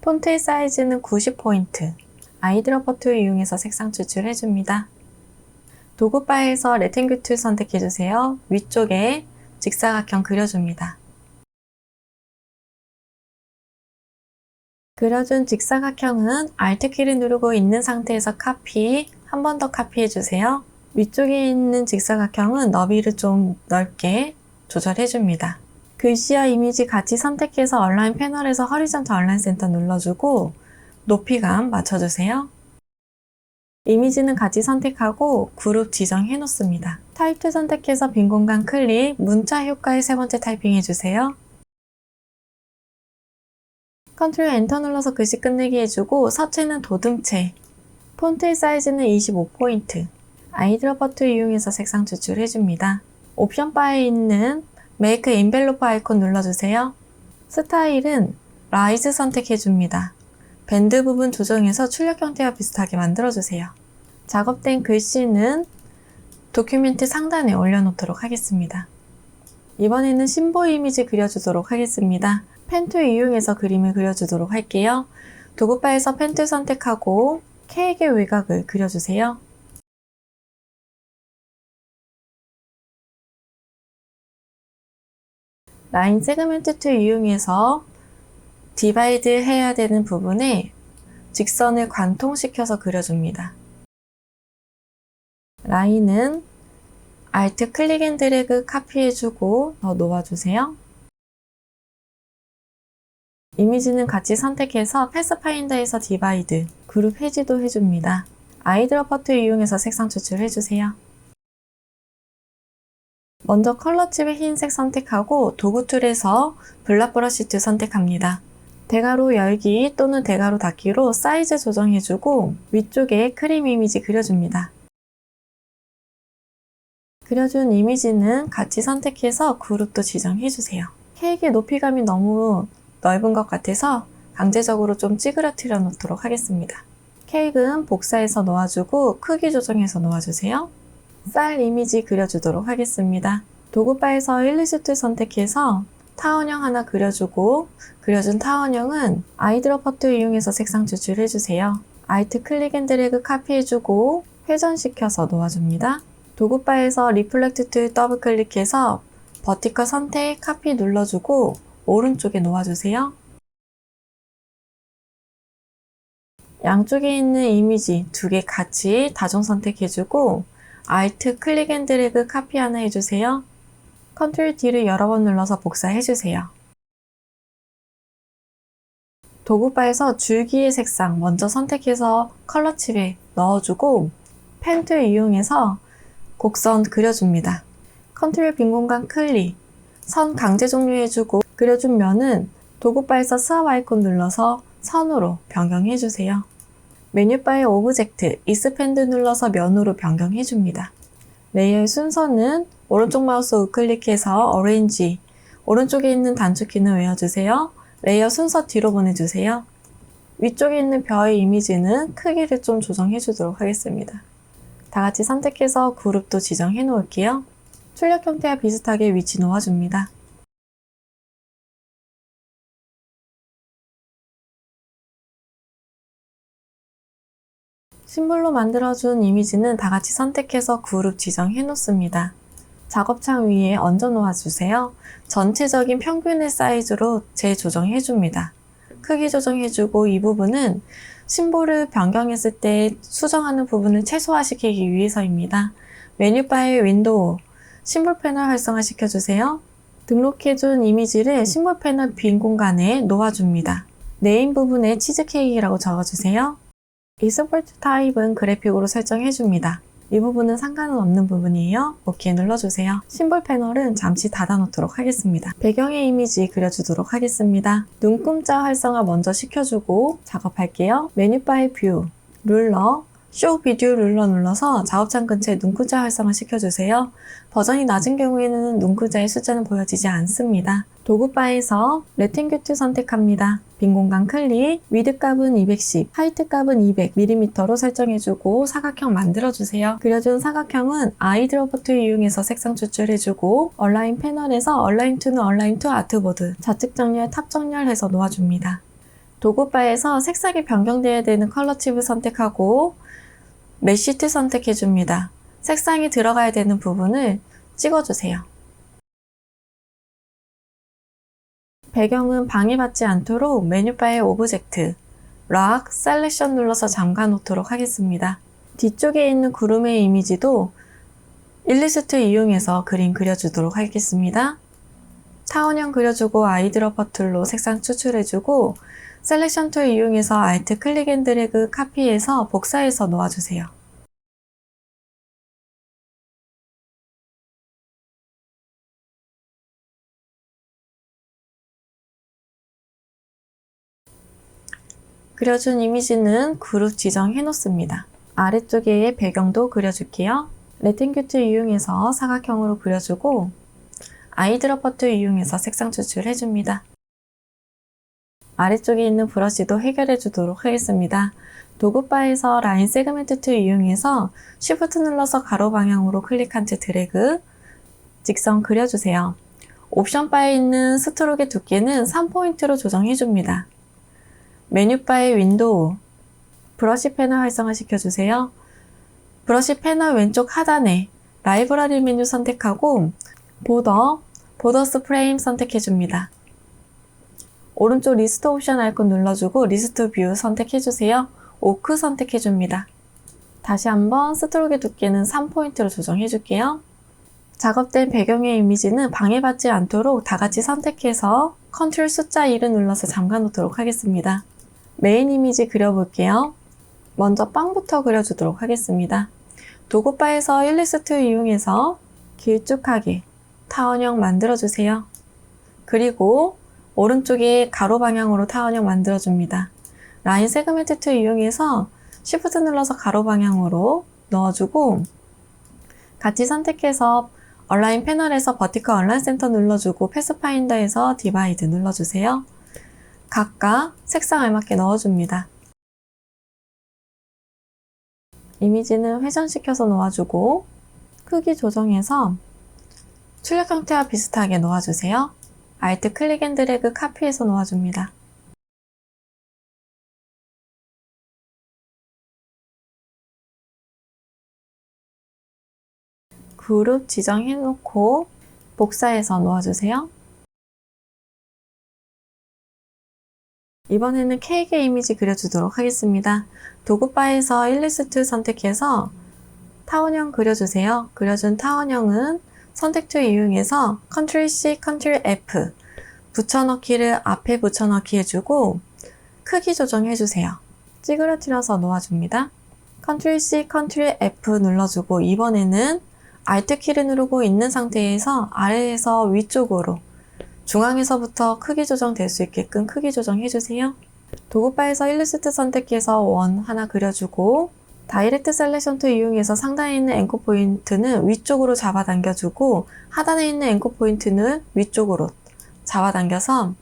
폰트의 사이즈는 90포인트, 아이드롭 버튼을 이용해서 색상 추출해줍니다. 도구바에서 레탱글 툴 선택해주세요. 위쪽에 직사각형 그려줍니다. 그려준 직사각형은 Alt키를 누르고 있는 상태에서 카피, 한 번 더 카피해주세요. 위쪽에 있는 직사각형은 너비를 좀 넓게 조절해줍니다. 글씨와 이미지 같이 선택해서 얼라인 패널에서 허리전탈 얼라인 센터 눌러주고 높이감 맞춰주세요. 이미지는 같이 선택하고 그룹 지정해 놓습니다. 타입2 선택해서 빈 공간 클릭, 문자 효과에 세 번째 타이핑해주세요. 컨트롤 엔터 눌러서 글씨 끝내기 해주고 서체는 도듬체, 폰트의 사이즈는 25포인트, 아이드롭 버튼 이용해서 색상 추출해줍니다. 옵션 바에 있는 메이크 인벨로프 아이콘 눌러주세요. 스타일은 라이즈 선택해줍니다. 밴드 부분 조정해서 출력 형태와 비슷하게 만들어주세요. 작업된 글씨는 도큐멘트 상단에 올려놓도록 하겠습니다. 이번에는 심볼 이미지 그려주도록 하겠습니다. 펜툴 이용해서 그림을 그려주도록 할게요. 도구바에서 펜툴 선택하고 케이크의 외곽을 그려주세요. 라인 세그멘트 툴 이용해서 디바이드 해야 되는 부분에 직선을 관통시켜서 그려줍니다. 라인은 Alt 클릭 앤 드래그 카피해주고 더 놓아주세요. 이미지는 같이 선택해서 패스파인더에서 디바이드, 그룹 해지도 해줍니다. 아이드롭 버튼 이용해서 색상 추출해주세요. 먼저 컬러칩의 흰색 선택하고 도구 툴에서 블락 브러쉬 툴 선택합니다. 대괄호 열기 또는 대괄호 닫기로 사이즈 조정해주고 위쪽에 크림 이미지 그려줍니다. 그려준 이미지는 같이 선택해서 그룹도 지정해주세요. 케이크의 높이감이 너무 넓은 것 같아서 강제적으로 좀 찌그러뜨려 놓도록 하겠습니다. 케이크는 복사해서 놓아주고 크기 조정해서 놓아주세요. 쌀 이미지 그려주도록 하겠습니다. 도구바에서 일리스트 선택해서 타원형 하나 그려주고 그려준 타원형은 아이드롭 버튼 이용해서 색상 추출해주세요. Alt 클릭 앤 드래그 카피해주고 회전시켜서 놓아줍니다. 도구바에서 리플렉트 툴 더블 클릭해서 버티컬 선택 카피 눌러주고 오른쪽에 놓아주세요. 양쪽에 있는 이미지 두 개 같이 다중 선택해주고 Alt 클릭 앤 드래그 카피 하나 해주세요. Ctrl D를 여러 번 눌러서 복사해주세요. 도구바에서 줄기의 색상 먼저 선택해서 컬러칩에 넣어주고 펜 툴 이용해서 곡선 그려줍니다. 컨트롤 빈 공간 클릭, 선 강제 종료해주고 그려준 면은 도구바에서 스왑 아이콘 눌러서 선으로 변경해주세요. 메뉴바의 오브젝트, 익스펜드 눌러서 면으로 변경해줍니다. 레이어의 순서는 오른쪽 마우스 우클릭해서 어레인지, 오른쪽에 있는 단축키는 외워주세요. 레이어 순서 뒤로 보내주세요. 위쪽에 있는 별의 이미지는 크기를 좀 조정해주도록 하겠습니다. 다 같이 선택해서 그룹도 지정해 놓을게요. 출력 형태와 비슷하게 위치 놓아줍니다. 심볼로 만들어준 이미지는 다 같이 선택해서 그룹 지정해 놓습니다. 작업창 위에 얹어 놓아주세요. 전체적인 평균의 사이즈로 재조정해 줍니다. 크기 조정해주고 이 부분은 심볼을 변경했을 때 수정하는 부분을 최소화시키기 위해서입니다. 메뉴바의 윈도우, 심볼 패널 활성화시켜주세요. 등록해준 이미지를 심볼 패널 빈 공간에 놓아줍니다. 네임 부분에 치즈케이크라고 적어주세요. 익스포트 타입은 그래픽으로 설정해줍니다. 이 부분은 상관은 없는 부분이에요. OK 눌러주세요. 심볼 패널은 잠시 닫아놓도록 하겠습니다. 배경의 이미지 그려주도록 하겠습니다. 눈금자 활성화 먼저 시켜주고 작업할게요. 메뉴바의 뷰, 룰러, 쇼 비디오 룰러 눌러서 작업창 근처에 눈금자 활성화 시켜주세요. 버전이 낮은 경우에는 눈금자의 숫자는 보여지지 않습니다. 도구바에서 레팅큐트 선택합니다. 빈 공간 클릭, 위드 값은 210, 하이트 값은 200mm로 설정해주고 사각형 만들어주세요. 그려준 사각형은 아이드로퍼 툴 이용해서 색상 추출해주고 얼라인 패널에서 얼라인 투는 얼라인 투 아트보드, 좌측 정렬, 탑 정렬해서 놓아줍니다. 도구바에서 색상이 변경되어야 되는 컬러 칩을 선택하고 메쉬 툴 선택해줍니다. 색상이 들어가야 되는 부분을 찍어주세요. 배경은 방해받지 않도록 메뉴바의 오브젝트, 락, 셀렉션 눌러서 잠가 놓도록 하겠습니다. 뒤쪽에 있는 구름의 이미지도 일리스트 이용해서 그림 그려주도록 하겠습니다. 타원형 그려주고 아이드로퍼 툴로 색상 추출해주고 셀렉션 툴 이용해서 알트 클릭 앤 드래그 카피해서 복사해서 놓아주세요. 그려준 이미지는 그룹 지정해 놓습니다. 아래쪽에 배경도 그려줄게요. 레팅큐트 이용해서 사각형으로 그려주고 아이드로퍼 툴 이용해서 색상 추출해줍니다. 아래쪽에 있는 브러쉬도 해결해 주도록 하겠습니다. 도구바에서 라인 세그멘트 툴 이용해서 Shift 눌러서 가로 방향으로 클릭한 채 드래그, 직선 그려주세요. 옵션 바에 있는 스트로크의 두께는 3포인트로 조정해줍니다. 메뉴바의 윈도우, 브러쉬 패널 활성화 시켜주세요. 브러쉬 패널 왼쪽 하단에 라이브러리 메뉴 선택하고 보더스 프레임 선택해줍니다. 오른쪽 리스트 옵션 아이콘 눌러주고 리스트 뷰 선택해주세요. 오크 선택해줍니다. 다시 한번 스트로크의 두께는 3포인트로 조정해줄게요. 작업된 배경의 이미지는 방해받지 않도록 다 같이 선택해서 컨트롤 숫자 1을 눌러서 잠가 놓도록 하겠습니다. 메인 이미지 그려볼게요. 먼저 빵부터 그려주도록 하겠습니다. 도구바에서 일리스트 이용해서 길쭉하게 타원형 만들어주세요. 그리고 오른쪽에 가로 방향으로 타원형 만들어줍니다. 라인 세그멘트 툴 이용해서 Shift 눌러서 가로 방향으로 넣어주고 같이 선택해서 얼라인 패널에서 버티컬 얼라인 센터 눌러주고 패스파인더에서 디바이드 눌러주세요. 각각 색상 알맞게 넣어줍니다. 이미지는 회전시켜서 놓아주고 크기 조정해서 출력 형태와 비슷하게 놓아주세요. Alt 클릭 앤 드래그 카피해서 놓아줍니다. 그룹 지정해놓고 복사해서 놓아주세요. 이번에는 케이크 이미지 그려주도록 하겠습니다. 도구바에서 일리스트 선택해서 타원형 그려주세요. 그려준 타원형은 선택 툴 이용해서 Ctrl C, Ctrl F 붙여넣기를 앞에 붙여넣기 해주고 크기 조정해주세요. 찌그러뜨려서 놓아줍니다. Ctrl C, Ctrl F 눌러주고 이번에는 Alt 키를 누르고 있는 상태에서 아래에서 위쪽으로 중앙에서부터 크기 조정될 수 있게끔 크기 조정해주세요. 도구바에서 일러스트 선택해서 원 하나 그려주고 다이렉트 셀렉션 툴 이용해서 상단에 있는 앵커 포인트는 위쪽으로 잡아당겨주고 하단에 있는 앵커 포인트는 위쪽으로 잡아당겨서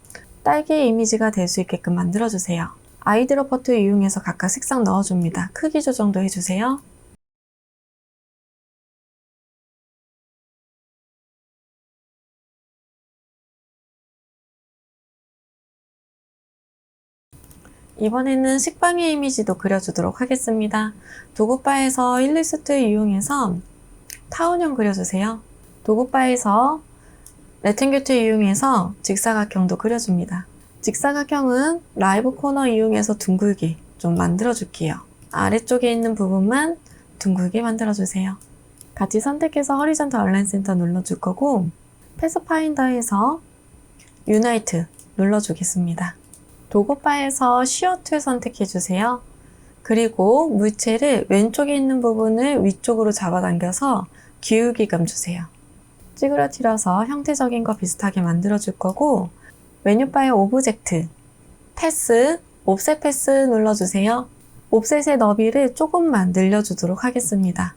딸기 이미지가 될 수 있게끔 만들어주세요. 아이드로퍼 툴 이용해서 각각 색상 넣어줍니다. 크기 조정도 해주세요. 이번에는 식빵의 이미지도 그려주도록 하겠습니다. 도구바에서 일리스트 이용해서 타원형 그려주세요. 도구바에서 레탱귤 툴 이용해서 직사각형도 그려줍니다. 직사각형은 라이브 코너 이용해서 둥글게 좀 만들어줄게요. 아래쪽에 있는 부분만 둥글게 만들어주세요. 같이 선택해서 허리전탈 얼라인 센터 눌러줄 거고 패스파인더에서 유나이트 눌러주겠습니다. 도구바에서 시어 툴 선택해주세요. 그리고 물체를 왼쪽에 있는 부분을 위쪽으로 잡아당겨서 기울기감 주세요. 찌그러뜨려서 형태적인 거 비슷하게 만들어줄 거고 메뉴바의 오브젝트, 패스, 옵셋 패스 눌러주세요. 옵셋의 너비를 조금만 늘려주도록 하겠습니다.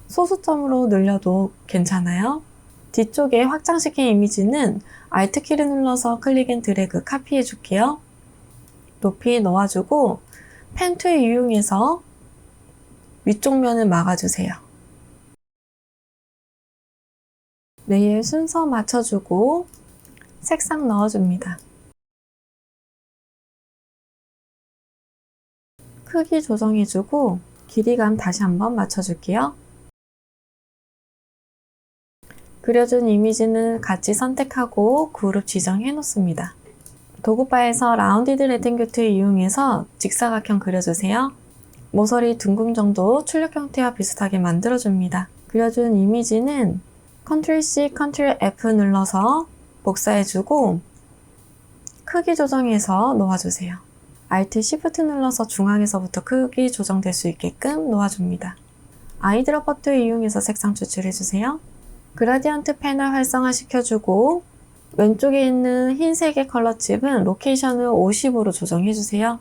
소수점으로 늘려도 괜찮아요. 뒤쪽에 확장시킨 이미지는 Alt 키를 눌러서 클릭 앤 드래그 카피해 줄게요. 높이 놓아주고 펜 툴 이용해서 위쪽 면을 막아주세요. 레이어 순서 맞춰주고 색상 넣어줍니다. 크기 조정해주고 길이감 다시 한번 맞춰줄게요. 그려준 이미지는 같이 선택하고 그룹 지정해 놓습니다. 도구바에서 라운디드 레탱귤 툴 이용해서 직사각형 그려주세요. 모서리 둥근 정도 출력 형태와 비슷하게 만들어줍니다. 그려준 이미지는 Ctrl C, Ctrl F 눌러서 복사해주고 크기 조정해서 놓아주세요. Alt Shift 눌러서 중앙에서부터 크기 조정될 수 있게끔 놓아줍니다. 아이드로퍼 툴 이용해서 색상 추출해주세요. 그라디언트 패널 활성화 시켜주고 왼쪽에 있는 흰색의 컬러 칩은 로케이션을 50으로 조정해주세요.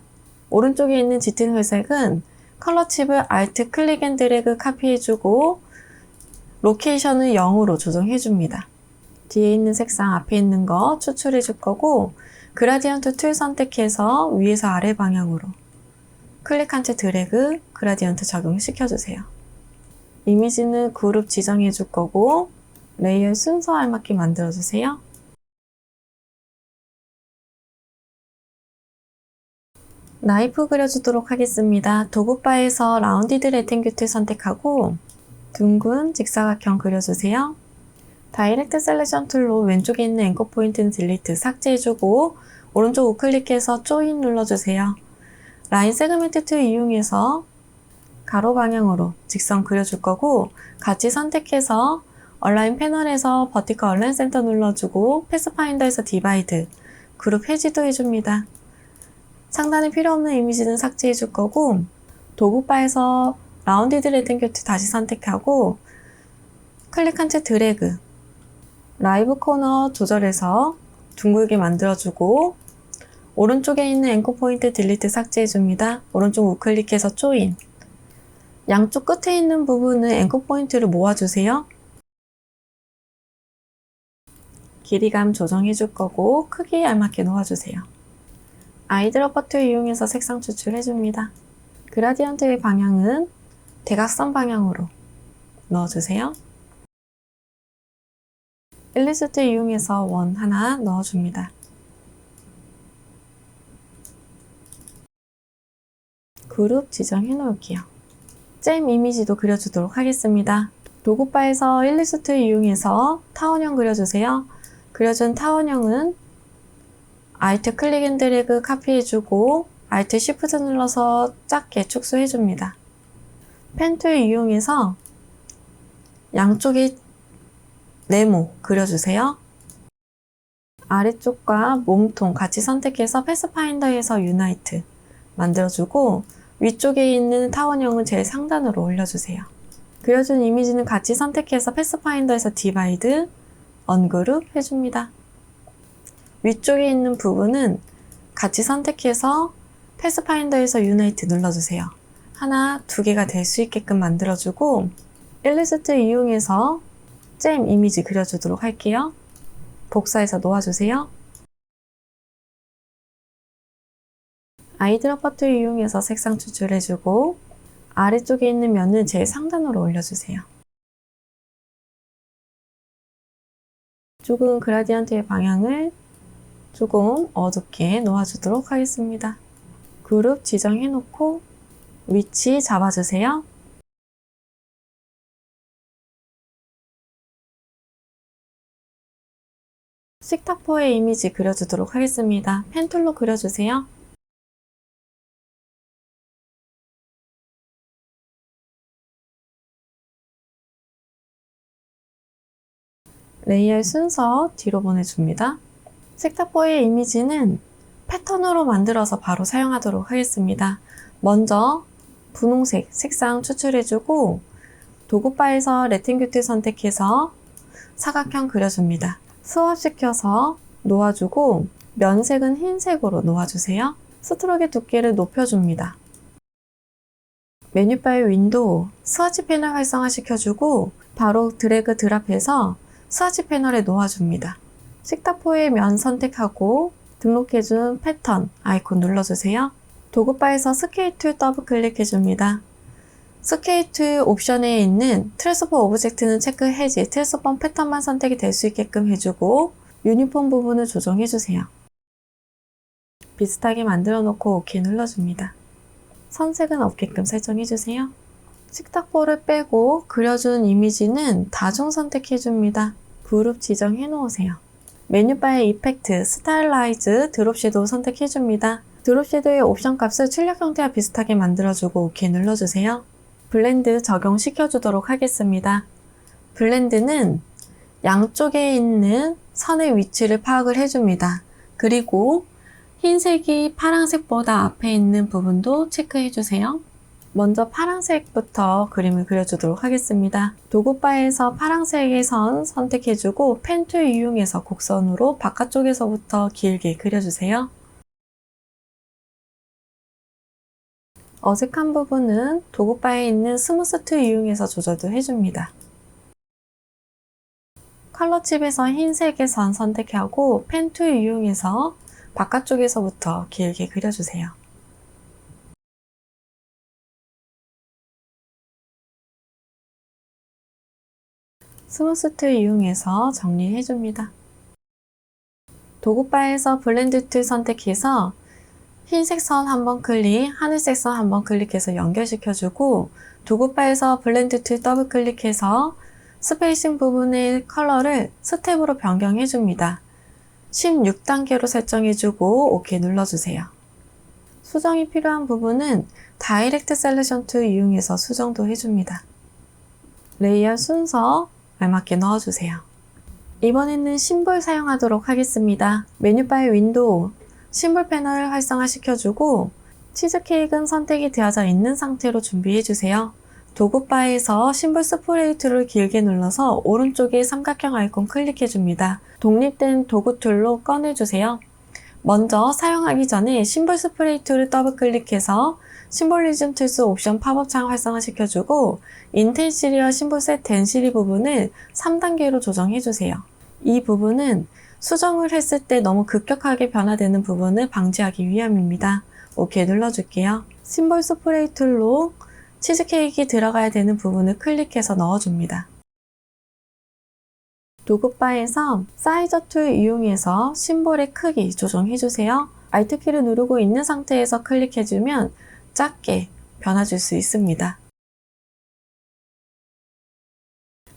오른쪽에 있는 짙은 회색은 컬러 칩을 Alt 클릭 앤 드래그 카피해주고 로케이션을 0으로 조정해줍니다. 뒤에 있는 색상 앞에 있는 거 추출해줄 거고 그라디언트 툴 선택해서 위에서 아래 방향으로 클릭한 채 드래그 그라디언트 적용시켜주세요. 이미지는 그룹 지정해줄 거고 레이어 순서 알맞게 만들어주세요. 나이프 그려주도록 하겠습니다. 도구바에서 라운디드 레탱귤 툴 선택하고 둥근 직사각형 그려주세요. 다이렉트 셀렉션 툴로 왼쪽에 있는 앵커 포인트는 딜리트 삭제해주고 오른쪽 우클릭해서 조인 눌러주세요. 라인 세그멘트 툴 이용해서 가로 방향으로 직선 그려줄 거고 같이 선택해서 얼라인 패널에서 버티컬 얼라인 센터 눌러주고 패스파인더에서 디바이드 그룹 해지도 해줍니다. 상단에 필요 없는 이미지는 삭제해 줄 거고 도구바에서 라운디드 레탱귤 툴 다시 선택하고 클릭한 채 드래그 라이브 코너 조절해서 둥글게 만들어주고 오른쪽에 있는 앵커 포인트 딜리트 삭제해 줍니다. 오른쪽 우클릭해서 조인 양쪽 끝에 있는 부분은 앵커 포인트를 모아주세요. 길이감 조정해 줄 거고 크기에 알맞게 놓아주세요. 아이드로퍼 툴 이용해서 색상 추출해 줍니다. 그라디언트의 방향은 대각선 방향으로 넣어주세요. 일리스트 이용해서 원 하나 넣어줍니다. 그룹 지정해 놓을게요. 잼 이미지도 그려주도록 하겠습니다. 도구바에서 일리스트 이용해서 타원형 그려주세요. 그려준 타원형은 Alt 클릭 앤 드래그 카피해주고 Alt Shift 눌러서 작게 축소해줍니다. 펜 툴 이용해서 양쪽에 네모 그려주세요. 아래쪽과 몸통 같이 선택해서 패스파인더에서 유나이트 만들어주고 위쪽에 있는 타원형은 제일 상단으로 올려주세요. 그려준 이미지는 같이 선택해서 패스파인더에서 디바이드, 언그룹 해줍니다. 위쪽에 있는 부분은 같이 선택해서 패스파인더에서 유나이트 눌러주세요. 하나, 두 개가 될 수 있게끔 만들어주고 일리스트 이용해서 잼 이미지 그려주도록 할게요. 복사해서 놓아주세요. 아이드롭 툴 이용해서 색상 추출해주고 아래쪽에 있는 면은 제일 상단으로 올려주세요. 조금 그라디언트의 방향을 조금 어둡게 놓아주도록 하겠습니다. 그룹 지정해놓고 위치 잡아주세요. 식탁포의 이미지 그려주도록 하겠습니다. 펜툴로 그려주세요. 레이어의 순서 뒤로 보내줍니다. 색탁보의 이미지는 패턴으로 만들어서 바로 사용하도록 하겠습니다. 먼저 분홍색 색상 추출해주고 도구바에서 레팅큐트 선택해서 사각형 그려줍니다. 스왑시켜서 놓아주고 면색은 흰색으로 놓아주세요. 스트로크의 두께를 높여줍니다. 메뉴바의 윈도우, 스와치 패널 활성화시켜주고 바로 드래그 드랍해서 스와치 패널에 놓아줍니다. 식탁포의 면 선택하고 등록해준 패턴 아이콘 눌러주세요. 도구바에서 스케일 툴 더블 클릭해줍니다. 스케일 툴 옵션에 있는 트랜스포 오브젝트는 체크 해지, 트랜스폼 패턴만 선택이 될 수 있게끔 해주고 유니폼 부분을 조정해주세요. 비슷하게 만들어 놓고 OK 눌러줍니다. 선색은 없게끔 설정해주세요. 식탁보를 빼고 그려준 이미지는 다중 선택해줍니다. 그룹 지정해 놓으세요. 메뉴바의 이펙트, 스타일라이즈, 드롭 섀도우 선택해줍니다. 드롭 섀도우의 옵션 값을 출력 형태와 비슷하게 만들어주고 OK 눌러주세요. 블렌드 적용시켜주도록 하겠습니다. 블렌드는 양쪽에 있는 선의 위치를 파악을 해줍니다. 그리고 흰색이 파란색보다 앞에 있는 부분도 체크해주세요. 먼저 파란색부터 그림을 그려주도록 하겠습니다. 도구바에서 파란색의 선 선택해주고 펜 툴 이용해서 곡선으로 바깥쪽에서부터 길게 그려주세요. 어색한 부분은 도구바에 있는 스무스 툴 이용해서 조절도 해줍니다. 컬러 칩에서 흰색의 선 선택하고 펜 툴 이용해서 바깥쪽에서부터 길게 그려주세요. 스무스 툴 이용해서 정리해줍니다. 도구바에서 블렌드 툴 선택해서 흰색 선 한번 클릭, 하늘색 선 한번 클릭해서 연결시켜주고 도구바에서 블렌드 툴 더블 클릭해서 스페이싱 부분의 컬러를 스텝으로 변경해줍니다. 16단계로 설정해주고 OK 눌러주세요. 수정이 필요한 부분은 다이렉트 셀렉션 툴 이용해서 수정도 해줍니다. 레이어 순서 알맞게 넣어주세요. 이번에는 심볼 사용하도록 하겠습니다. 메뉴바의 윈도우, 심볼 패널을 활성화시켜주고 치즈케이크는 선택이 되어져 있는 상태로 준비해주세요. 도구바에서 심볼 스프레이 툴을 길게 눌러서 오른쪽에 삼각형 아이콘 클릭해줍니다. 독립된 도구 툴로 꺼내주세요. 먼저 사용하기 전에 심볼 스프레이 툴을 더블 클릭해서 심볼리즘 툴스 옵션 팝업 창 활성화시켜주고 인텐시리와 심볼 셋 덴시리 부분을 3단계로 조정해주세요. 이 부분은 수정을 했을 때 너무 급격하게 변화되는 부분을 방지하기 위함입니다. OK 눌러줄게요. 심볼 스프레이 툴로 치즈케이크가 들어가야 되는 부분을 클릭해서 넣어줍니다. 도구바에서 사이저 툴 이용해서 심볼의 크기 조정해주세요. Alt키를 누르고 있는 상태에서 클릭해주면 작게 변화줄 수 있습니다.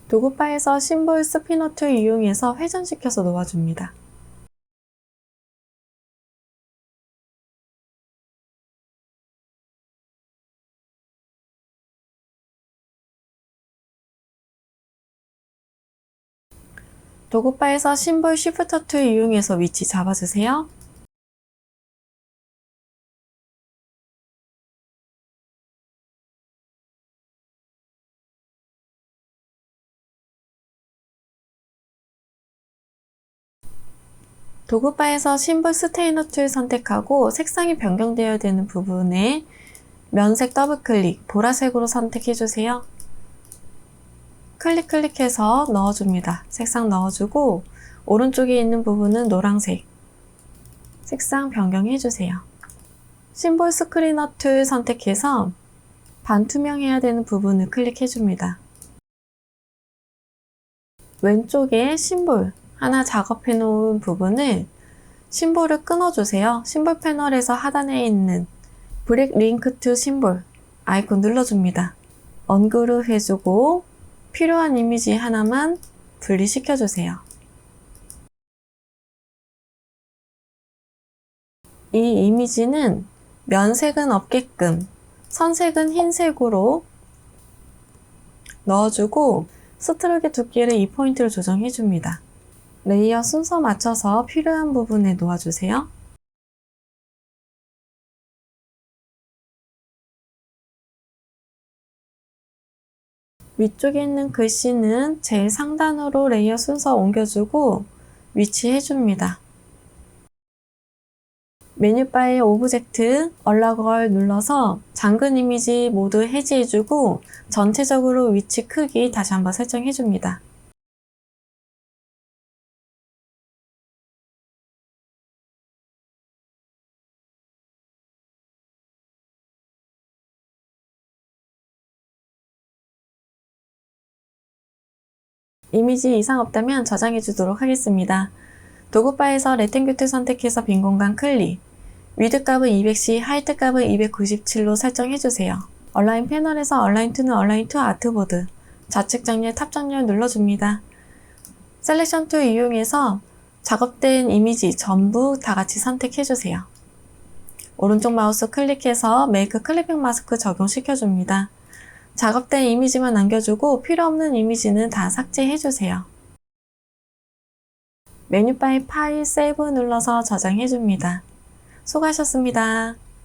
도구바에서 심볼 스피너 툴 이용해서 회전시켜서 놓아줍니다. 도구바에서 심볼 쉬프터 툴 이용해서 위치 잡아주세요. 도구바에서 심볼 스테이너 툴 선택하고 색상이 변경되어야 되는 부분에 면색 더블클릭, 보라색으로 선택해주세요. 클릭해서 넣어줍니다. 색상 넣어주고 오른쪽에 있는 부분은 노란색, 색상 변경해주세요. 심볼 스크리너 툴 선택해서 반투명해야 되는 부분을 클릭해줍니다. 왼쪽에 심볼 하나 작업해 놓은 부분을 심볼을 끊어주세요. 심볼 패널에서 하단에 있는 브릭 링크 투 심볼 아이콘 눌러줍니다. 언그룹 해주고 필요한 이미지 하나만 분리시켜주세요. 이 이미지는 면색은 없게끔 선색은 흰색으로 넣어주고 스트로크 두께를 2포인트로 조정해줍니다. 레이어 순서 맞춰서 필요한 부분에 놓아주세요. 위쪽에 있는 글씨는 제일 상단으로 레이어 순서 옮겨주고 위치해줍니다. 메뉴바의 오브젝트, 얼라걸 눌러서 잠근 이미지 모두 해제해주고 전체적으로 위치 크기 다시 한번 설정해줍니다. 이미지 이상 없다면 저장해 주도록 하겠습니다. 도구바에서 레탱귤 선택해서 빈 공간 클릭, 위드 값은 200C, 하이트 값은 297로 설정해주세요. 얼라인 패널에서 얼라인 투는 얼라인 투 아트보드, 좌측 정렬, 탑 정렬 눌러줍니다. 셀렉션 툴 이용해서 작업된 이미지 전부 다 같이 선택해주세요. 오른쪽 마우스 클릭해서 메이크 클리핑 마스크 적용시켜줍니다. 작업된 이미지만 남겨주고 필요 없는 이미지는 다 삭제해주세요. 메뉴바의 파일 세이브 눌러서 저장해줍니다. 수고하셨습니다.